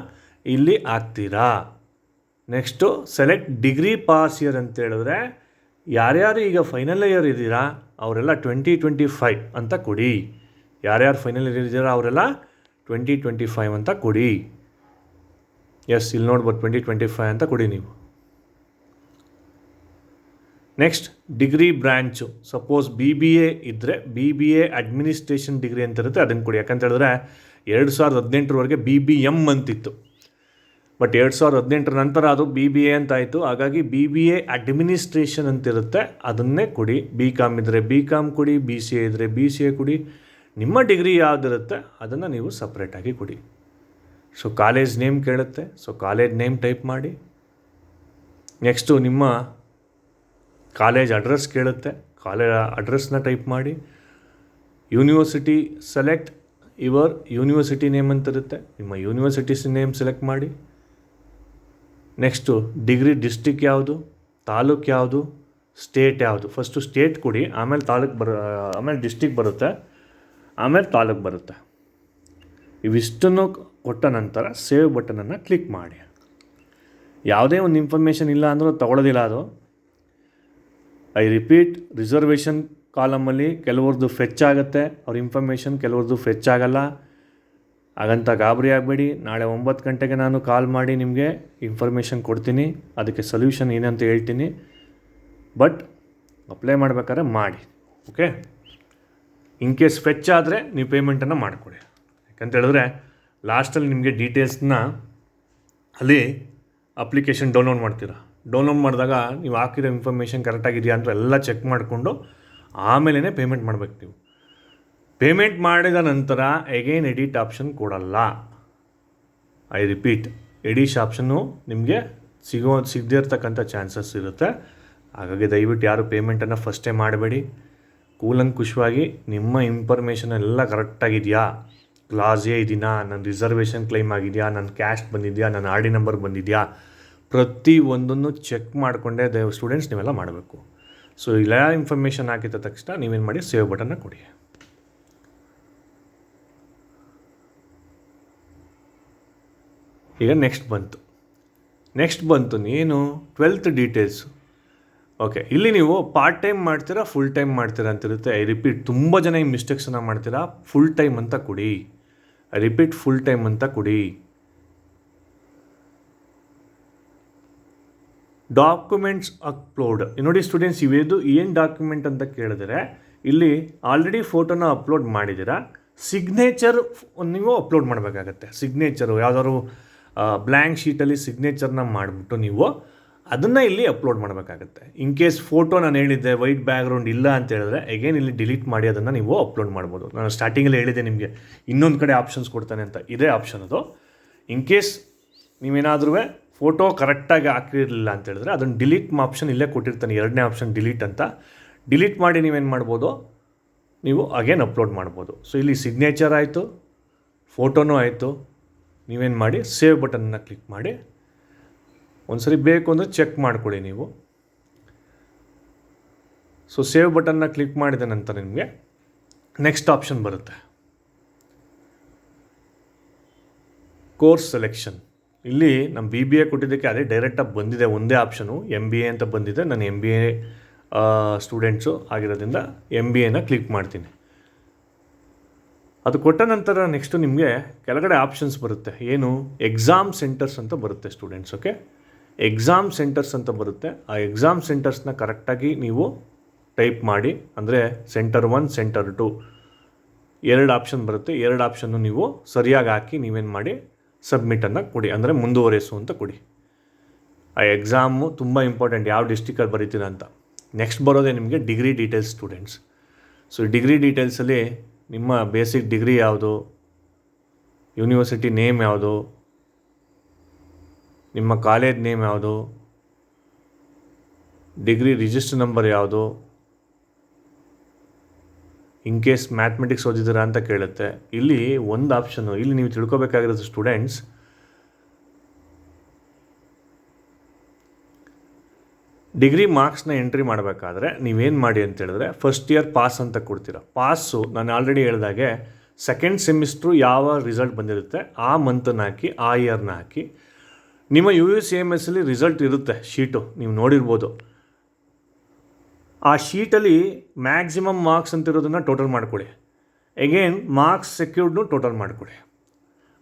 ಇಲ್ಲಿ ಹಾಕ್ತೀರಾ. Next select degree pass year ಅಂತ ಹೇಳಿದ್ರೆ ಯಾರ್ಯಾರು ಈಗ ಫೈನಲ್ ಇಯರ್ ಇದ್ದೀರಾ ಅವರೆಲ್ಲ 2025 ಅಂತ ಕೊಡಿ. ಯಾರ್ಯಾರು ಫೈನಲ್ ಇಯರ್ ಇದ್ದೀರಾ ಅವರೆಲ್ಲ 2025 ಅಂತ ಕೊಡಿ. ಎಸ್, ಇಲ್ಲಿ ನೋಡ್ಬೋದು 2025 ಅಂತ ಕೊಡಿ ನೀವು. Next degree branch, suppose BBA ಇದ್ದರೆ BBA ಅಡ್ಮಿನಿಸ್ಟ್ರೇಷನ್ ಡಿಗ್ರಿ ಅಂತ ಇರುತ್ತೆ, ಅದನ್ನು ಕೊಡಿ. ಯಾಕಂತ ಹೇಳಿದ್ರೆ 2018 BBM ಅಂತಿತ್ತು. ಬಟ್ 2018 ನಂತರ ಅದು BBA ಅಂತ ಆಯಿತು. ಹಾಗಾಗಿ BBA ಅಡ್ಮಿನಿಸ್ಟ್ರೇಷನ್ ಅಂತಿರುತ್ತೆ, ಅದನ್ನೇ ಕೊಡಿ. BCom ಇದ್ದರೆ BCom ಕೊಡಿ, BCA ಇದ್ದರೆ BCA ಕೊಡಿ. ನಿಮ್ಮ ಡಿಗ್ರಿ ಯಾವುದಿರುತ್ತೆ ಅದನ್ನು ನೀವು ಸಪ್ರೇಟಾಗಿ ಕೊಡಿ. ಸೊ ಕಾಲೇಜ್ ನೇಮ್ ಕೇಳುತ್ತೆ, ಸೊ ಕಾಲೇಜ್ ನೇಮ್ ಟೈಪ್ ಮಾಡಿ. ನೆಕ್ಸ್ಟು ನಿಮ್ಮ ಕಾಲೇಜ್ ಅಡ್ರೆಸ್ ಕೇಳುತ್ತೆ, ಕಾಲೇಜ್ ಅಡ್ರೆಸ್ನ ಟೈಪ್ ಮಾಡಿ. University select your university name ಅಂತಿರುತ್ತೆ, ನಿಮ್ಮ ಯೂನಿವರ್ಸಿಟಿ ನೇಮ್ ಸೆಲೆಕ್ಟ್ ಮಾಡಿ. ನೆಕ್ಸ್ಟು ಡಿಗ್ರಿ ಡಿಸ್ಟಿಕ್ ಯಾವುದು, ತಾಲೂಕು ಯಾವುದು, ಸ್ಟೇಟ್ ಯಾವುದು. ಫಸ್ಟು ಸ್ಟೇಟ್ ಕೊಡಿ, ಆಮೇಲೆ ಆಮೇಲೆ ಡಿಸ್ಟಿಕ್ ಬರುತ್ತೆ, ಆಮೇಲೆ ತಾಲೂಕು ಬರುತ್ತೆ. ಇವಿಷ್ಟನ್ನು ಕೊಟ್ಟ ನಂತರ ಸೇವ್ ಬಟನನ್ನು ಕ್ಲಿಕ್ ಮಾಡಿ. ಯಾವುದೇ ಒಂದು ಇನ್ಫಾರ್ಮೇಷನ್ ಇಲ್ಲ ಅಂದರೂ ತಗೊಳ್ಳೋದಿಲ್ಲ ಅದು. ಐ ರಿಪೀಟ್, ರಿಸರ್ವೇಷನ್ ಕಾಲಮಲ್ಲಿ ಕೆಲವ್ರದ್ದು ಫೆಚ್ ಆಗುತ್ತೆ ಅವ್ರ ಇನ್ಫಾರ್ಮೇಷನ್, ಕೆಲವ್ರದ್ದು ಫೆಚ್ ಆಗಲ್ಲ. ಹಾಗಂತ ಗಾಬರಿ ಆಗಬೇಡಿ. ನಾಳೆ 9 ಗಂಟೆಗೆ ನಾನು ಕಾಲ್ ಮಾಡಿ ನಿಮಗೆ ಇನ್ಫಾರ್ಮೇಷನ್ ಕೊಡ್ತೀನಿ, ಅದಕ್ಕೆ ಸೊಲ್ಯೂಷನ್ ಏನಂತ ಹೇಳ್ತೀನಿ. ಬಟ್ ಅಪ್ಲೈ ಮಾಡಬೇಕಾದ್ರೆ ಮಾಡಿ. ಓಕೆ, ಇನ್ ಕೇಸ್ ಫೆಚ್ ಆದರೆ ನೀವು ಪೇಮೆಂಟನ್ನು ಮಾಡಿಕೊಡಿ. ಯಾಕಂತ ಹೇಳಿದ್ರೆ ಲಾಸ್ಟಲ್ಲಿ ನಿಮಗೆ ಡೀಟೇಲ್ಸ್ನ ಅಲ್ಲಿ ಅಪ್ಲಿಕೇಶನ್ ಡೌನ್ಲೋಡ್ ಮಾಡ್ತೀರಾ. ಡೌನ್ಲೋಡ್ ಮಾಡಿದಾಗ ನೀವು ಹಾಕಿರೋ ಇನ್ಫಾರ್ಮೇಷನ್ ಕರೆಕ್ಟಾಗಿದೆಯಾ ಅಂತ ಎಲ್ಲ ಚೆಕ್ ಮಾಡಿಕೊಂಡು ಆಮೇಲೆ ಪೇಮೆಂಟ್ ಮಾಡಬೇಕು. ನೀವು ಪೇಮೆಂಟ್ ಮಾಡಿದ ನಂತರ ಎಗೇನ್ ಎಡಿಟ್ ಆಪ್ಷನ್ ಕೊಡಲ್ಲ. ಐ ರಿಪೀಟ್, ಎಡಿಟ್ ಆಪ್ಷನ್ನು ನಿಮಗೆ ಸಿಗದೇ ಇರ್ತಕ್ಕಂಥ ಚಾನ್ಸಸ್ ಇರುತ್ತೆ. ಹಾಗಾಗಿ ದಯವಿಟ್ಟು ಯಾರು ಪೇಮೆಂಟನ್ನು ಫಸ್ಟೇ ಮಾಡಬೇಡಿ. ಕೂಲಂಕುಷವಾಗಿ ನಿಮ್ಮ ಇನ್ಫಾರ್ಮೇಷನ್ ಎಲ್ಲ ಕರೆಕ್ಟಾಗಿದೆಯಾ, ಕ್ಲಾಸ್ ಎ ಇದೀನಾ, ನನ್ನ ರಿಸರ್ವೇಷನ್ ಕ್ಲೈಮ್ ಆಗಿದೆಯಾ, ನನ್ನ ಕ್ಯಾಸ್ಟ್ ಬಂದಿದೆಯಾ, ನನ್ನ RD ನಂಬರ್ ಬಂದಿದೆಯಾ, ಪ್ರತಿ ಒಂದನ್ನು ಚೆಕ್ ಮಾಡಿಕೊಂಡೇ ಸ್ಟೂಡೆಂಟ್ಸ್ ನೀವೆಲ್ಲ ಮಾಡಬೇಕು. ಸೊ ಎಲ್ಲ ಇನ್ಫಾರ್ಮೇಷನ್ ಹಾಕಿದ ತಕ್ಷಣ ನೀವೇನು ಮಾಡಿ, ಸೇವ್ ಬಟನ್ನ ಕೊಡಿ. ಈಗ ನೆಕ್ಸ್ಟ್ ಬಂತು ಏನು 12th ಡೀಟೇಲ್ಸು. ಓಕೆ, ಇಲ್ಲಿ ನೀವು ಪಾರ್ಟ್ ಟೈಮ್ ಮಾಡ್ತೀರಾ, ಫುಲ್ ಟೈಮ್ ಮಾಡ್ತೀರಾ ಅಂತಿರುತ್ತೆ. ಐ ರಿಪೀಟ್, ತುಂಬ ಜನ ಈ ಮಿಸ್ಟೇಕ್ಸನ್ನು ಮಾಡ್ತೀರಾ. ಫುಲ್ ಟೈಮ್ ಅಂತ ಕೊಡಿ. ಐ ರಿಪೀಟ್, ಫುಲ್ ಟೈಮ್ ಅಂತ ಕೊಡಿ. ಡಾಕ್ಯುಮೆಂಟ್ಸ್ ಅಪ್ಲೋಡ್ ನೋಡಿ ಸ್ಟೂಡೆಂಟ್ಸ್, ಇವೇದು ಏನು ಡಾಕ್ಯುಮೆಂಟ್ ಅಂತ ಕೇಳಿದ್ರೆ ಇಲ್ಲಿ ಆಲ್ರೆಡಿ ಫೋಟೋನ ಅಪ್ಲೋಡ್ ಮಾಡಿದ್ದೀರಾ. ಸಿಗ್ನೇಚರ್ ನೀವು ಅಪ್ಲೋಡ್ ಮಾಡಬೇಕಾಗತ್ತೆ. ಸಿಗ್ನೇಚರು ಯಾವುದಾದ್ರು ಬ್ಲ್ಯಾಂಕ್ ಶೀಟಲ್ಲಿ ಸಿಗ್ನೇಚರ್ನ ಮಾಡಿಬಿಟ್ಟು ನೀವು ಅದನ್ನು ಇಲ್ಲಿ ಅಪ್ಲೋಡ್ ಮಾಡಬೇಕಾಗತ್ತೆ. ಇನ್ ಕೇಸ್ ಫೋಟೋ ನಾನು ಹೇಳಿದ್ದೆ ವೈಟ್ ಬ್ಯಾಕ್ಗ್ರೌಂಡ್ ಇಲ್ಲ ಅಂತ ಹೇಳಿದ್ರೆ ಅಗೇನ್ ಇಲ್ಲಿ ಡಿಲೀಟ್ ಮಾಡಿ ಅದನ್ನು ನೀವು ಅಪ್ಲೋಡ್ ಮಾಡ್ಬೋದು. ನಾನು ಸ್ಟಾರ್ಟಿಂಗಲ್ಲಿ ಹೇಳಿದ್ದೆ ನಿಮಗೆ ಇನ್ನೊಂದು ಕಡೆ ಆಪ್ಷನ್ಸ್ ಕೊಡ್ತಾನೆ ಅಂತ, ಇದೇ ಆಪ್ಷನ್ ಅದು. ಇನ್ ಕೇಸ್ ನೀವೇನಾದ್ರೂ ಫೋಟೋ ಕರೆಕ್ಟಾಗಿ ಹಾಕಿರಲಿಲ್ಲ ಅಂತ ಹೇಳಿದ್ರೆ ಅದನ್ನು ಡಿಲೀಟ್ ಆಪ್ಷನ್ ಇಲ್ಲೇ ಕೊಟ್ಟಿರ್ತಾನೆ, 2ನೇ ಆಪ್ಷನ್ ಡಿಲೀಟ್ ಅಂತ. ಡಿಲೀಟ್ ಮಾಡಿ ನೀವೇನು ಮಾಡ್ಬೋದು, ನೀವು ಅಗೇನ್ ಅಪ್ಲೋಡ್ ಮಾಡ್ಬೋದು. ಸೊ ಇಲ್ಲಿ ಸಿಗ್ನೇಚರ್ ಆಯಿತು, ಫೋಟೋನೂ ಆಯಿತು. ನೀವೇನು ಮಾಡಿ, ಸೇವ್ ಬಟನ್ನ ಕ್ಲಿಕ್ ಮಾಡಿ. ಒಂದ್ಸರಿ ಬೇಕು ಅಂದರೆ ಚೆಕ್ ಮಾಡ್ಕೊಳ್ಳಿ ನೀವು. ಸೊ ಸೇವ್ ಬಟನ್ನ ಕ್ಲಿಕ್ ಮಾಡಿದ ನಂತರ ನಿಮಗೆ ನೆಕ್ಸ್ಟ್ ಆಪ್ಷನ್ ಬರುತ್ತೆ. Course selection. ಇಲ್ಲಿ ನಮ್ಮ BBA ಕೊಟ್ಟಿದ್ದಕ್ಕೆ ಅದೇ ಡೈರೆಕ್ಟಾಗಿ ಬಂದಿದೆ, ಒಂದೇ ಆಪ್ಷನು MBA ಅಂತ ಬಂದಿದೆ. ನಾನು MBA ಸ್ಟೂಡೆಂಟ್ಸು ಆಗಿರೋದ್ರಿಂದ MBAನ ಕ್ಲಿಕ್ ಮಾಡ್ತೀನಿ. ಅದು ಕೊಟ್ಟ ನಂತರ ನೆಕ್ಸ್ಟು ನಿಮಗೆ ಕೆಳಗಡೆ ಆಪ್ಷನ್ಸ್ ಬರುತ್ತೆ. ಏನು, ಎಕ್ಸಾಮ್ ಸೆಂಟರ್ಸ್ ಅಂತ ಬರುತ್ತೆ ಸ್ಟೂಡೆಂಟ್ಸ್. ಓಕೆ, ಎಕ್ಸಾಮ್ ಸೆಂಟರ್ಸ್ ಅಂತ ಬರುತ್ತೆ. ಆ ಎಕ್ಸಾಮ್ ಸೆಂಟರ್ಸ್ನ ಕರೆಕ್ಟಾಗಿ ನೀವು ಟೈಪ್ ಮಾಡಿ. ಅಂದರೆ ಸೆಂಟರ್ 1, ಸೆಂಟರ್ 2 2 ಆಪ್ಷನ್ ಬರುತ್ತೆ. 2 ಆಪ್ಷನ್ನು ನೀವು ಸರಿಯಾಗಿ ಹಾಕಿ ನೀವೇನು ಮಾಡಿ ಸಬ್ಮಿಟನ್ನು ಕೊಡಿ, ಅಂದರೆ ಮುಂದುವರಿಸು ಅಂತ ಕೊಡಿ. ಆ ಎಕ್ಸಾಮು ತುಂಬ ಇಂಪಾರ್ಟೆಂಟ್, ಯಾವ ಡಿಸ್ಟಿಕಲ್ಲಿ ಬರೀತೀರ ಅಂತ. ನೆಕ್ಸ್ಟ್ ಬರೋದೇ ನಿಮಗೆ degree details students. So degree ಡೀಟೇಲ್ಸಲ್ಲಿ ನಿಮ್ಮ ಬೇಸಿಕ್ ಡಿಗ್ರಿ ಯಾವುದು, ಯೂನಿವರ್ಸಿಟಿ ನೇಮ್ ಯಾವುದು, ನಿಮ್ಮ ಕಾಲೇಜ್ ನೇಮ್ ಯಾವುದು, ಡಿಗ್ರಿ ರಿಜಿಸ್ಟರ್ ನಂಬರ್ ಯಾವುದು, ಇನ್ ಕೇಸ್ ಮ್ಯಾಥಮೆಟಿಕ್ಸ್ ಓದಿದ್ದೀರಾ ಅಂತ ಕೇಳುತ್ತೆ. ಇಲ್ಲಿ ಒಂದು ಆಪ್ಷನ್ನು, ಇಲ್ಲಿ ನೀವು ತಿಳ್ಕೊಬೇಕಾಗಿರೋದು ಸ್ಟೂಡೆಂಟ್ಸ್, ಡಿಗ್ರಿ ಮಾರ್ಕ್ಸ್ನ ಎಂಟ್ರಿ ಮಾಡಬೇಕಾದ್ರೆ ನೀವೇನು ಮಾಡಿ ಅಂತ ಹೇಳಿದ್ರೆ, ಫಸ್ಟ್ ಇಯರ್ ಪಾಸ್ ಅಂತ ಕೊಡ್ತೀರಾ. ಪಾಸು ನಾನು ಆಲ್ರೆಡಿ ಹೇಳಿದಾಗೆ ಸೆಕೆಂಡ್ ಸೆಮಿಸ್ಟ್ರು ಯಾವ ರಿಸಲ್ಟ್ ಬಂದಿರುತ್ತೆ ಆ ಮಂತನ್ನು ಹಾಕಿ, ಆ ಇಯರ್ನ ಹಾಕಿ. ನಿಮ್ಮ UUCMSಲ್ಲಿ ರಿಸಲ್ಟ್ ಇರುತ್ತೆ, ಶೀಟು ನೀವು ನೋಡಿರ್ಬೋದು. ಆ ಶೀಟಲ್ಲಿ ಮ್ಯಾಕ್ಸಿಮಮ್ ಮಾರ್ಕ್ಸ್ ಅಂತಿರೋದನ್ನು ಟೋಟಲ್ ಮಾಡಿಕೊಡಿ. ಎಗೇನ್ ಮಾರ್ಕ್ಸ್ ಸೆಕ್ಯೂರ್ಡ್ನು ಟೋಟಲ್ ಮಾಡಿಕೊಡಿ.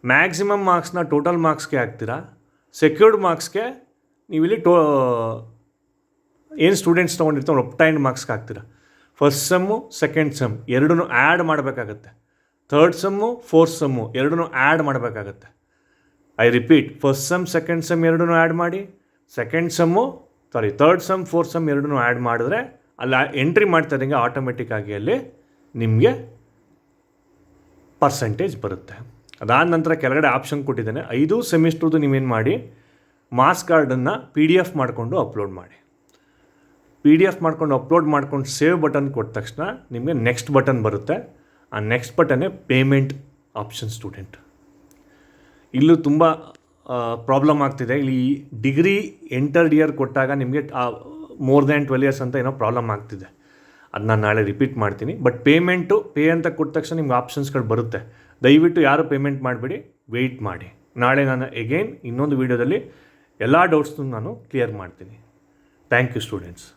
ಮ್ಯಾಕ್ಸಿಮಮ್ ಮಾರ್ಕ್ಸ್ನ ಟೋಟಲ್ ಮಾರ್ಕ್ಸ್ಗೆ ಹಾಕ್ತೀರಾ, ಸೆಕ್ಯೂರ್ಡ್ ಮಾರ್ಕ್ಸ್ಗೆ ನೀವಿಲ್ಲಿ ಏನು ಸ್ಟೂಡೆಂಟ್ಸ್ ತೊಗೊಂಡಿರ್ತಾರೆ ಒಪ್ಟೈನ್ಡ್ ಮಾರ್ಕ್ಸ್ಗೆ ಹಾಕ್ತೀರಾ. ಫಸ್ಟ್ ಸೆಮ್ಮು ಸೆಕೆಂಡ್ ಸೆಮ್ ಎರಡೂ ಆ್ಯಡ್ ಮಾಡಬೇಕಾಗತ್ತೆ. ಥರ್ಡ್ ಸೆಮ್ಮು ಫೋರ್ತ್ ಸೆಮ್ಮು ಎರಡೂ ಆ್ಯಡ್ ಮಾಡಬೇಕಾಗತ್ತೆ. I repeat, first sem second sem ಎರಡೂ ಆ್ಯಡ್ ಮಾಡಿ, ಥರ್ಡ್ ಸೆಮ್ ಫೋರ್ತ್ ಸೆಮ್ ಎರಡೂ ಆ್ಯಡ್ ಮಾಡಿದ್ರೆ ಅಲ್ಲಿ ಎಂಟ್ರಿ ಮಾಡ್ತಾ ಇದ್ದಂಗೆ ಆಟೋಮೆಟಿಕ್ಕಾಗಿ ಅಲ್ಲಿ ನಿಮಗೆ ಪರ್ಸೆಂಟೇಜ್ ಬರುತ್ತೆ. ಅದಾದ ನಂತರ ಕೆಳಗಡೆ ಆಪ್ಷನ್ ಕೊಟ್ಟಿದ್ದೇನೆ, 5 ಸೆಮಿಸ್ಟ್ರದ್ದು ನೀವೇನು ಮಾಡಿ ಮಾರ್ಕ್ಸ್ ಕಾರ್ಡನ್ನು PDF ಮಾಡಿಕೊಂಡು ಅಪ್ಲೋಡ್ ಮಾಡಿ. PDF ಮಾಡ್ಕೊಂಡು ಅಪ್ಲೋಡ್ ಮಾಡ್ಕೊಂಡು ಸೇವ್ ಬಟನ್ ಕೊಟ್ಟ ತಕ್ಷಣ ನಿಮಗೆ ನೆಕ್ಸ್ಟ್ ಬಟನ್ ಬರುತ್ತೆ. ಆ ನೆಕ್ಸ್ಟ್ ಬಟನ್ನೇ ಪೇಮೆಂಟ್ ಆಪ್ಷನ್ ಸ್ಟೂಡೆಂಟ್. ಇಲ್ಲೂ ತುಂಬ ಪ್ರಾಬ್ಲಮ್ ಆಗ್ತಿದೆ. ಇಲ್ಲಿ ಡಿಗ್ರಿ ಎಂಟರ್ಡ್ ಇಯರ್ ಕೊಟ್ಟಾಗ ನಿಮಗೆ ಮೋರ್ ದ್ಯಾನ್ 12 ಇಯರ್ಸ್ ಅಂತ ಏನೋ ಪ್ರಾಬ್ಲಮ್ ಆಗ್ತಿದೆ. ಅದು ನಾನು ನಾಳೆ ರಿಪೀಟ್ ಮಾಡ್ತೀನಿ. ಬಟ್ ಪೇ ಅಂತ ಕೊಟ್ಟ ತಕ್ಷಣ ನಿಮ್ಗೆ ಆಪ್ಷನ್ಸ್ಗಳು ಬರುತ್ತೆ. ದಯವಿಟ್ಟು ಯಾರು ಪೇಮೆಂಟ್ ಮಾಡಿಬಿಡಿ, ವೆಯ್ಟ್ ಮಾಡಿ. ನಾಳೆ ನಾನು ಎಗೇನ್ ಇನ್ನೊಂದು ವೀಡಿಯೋದಲ್ಲಿ ಎಲ್ಲ ಡೌಟ್ಸ್ನು ನಾನು ಕ್ಲಿಯರ್ ಮಾಡ್ತೀನಿ. Thank you students.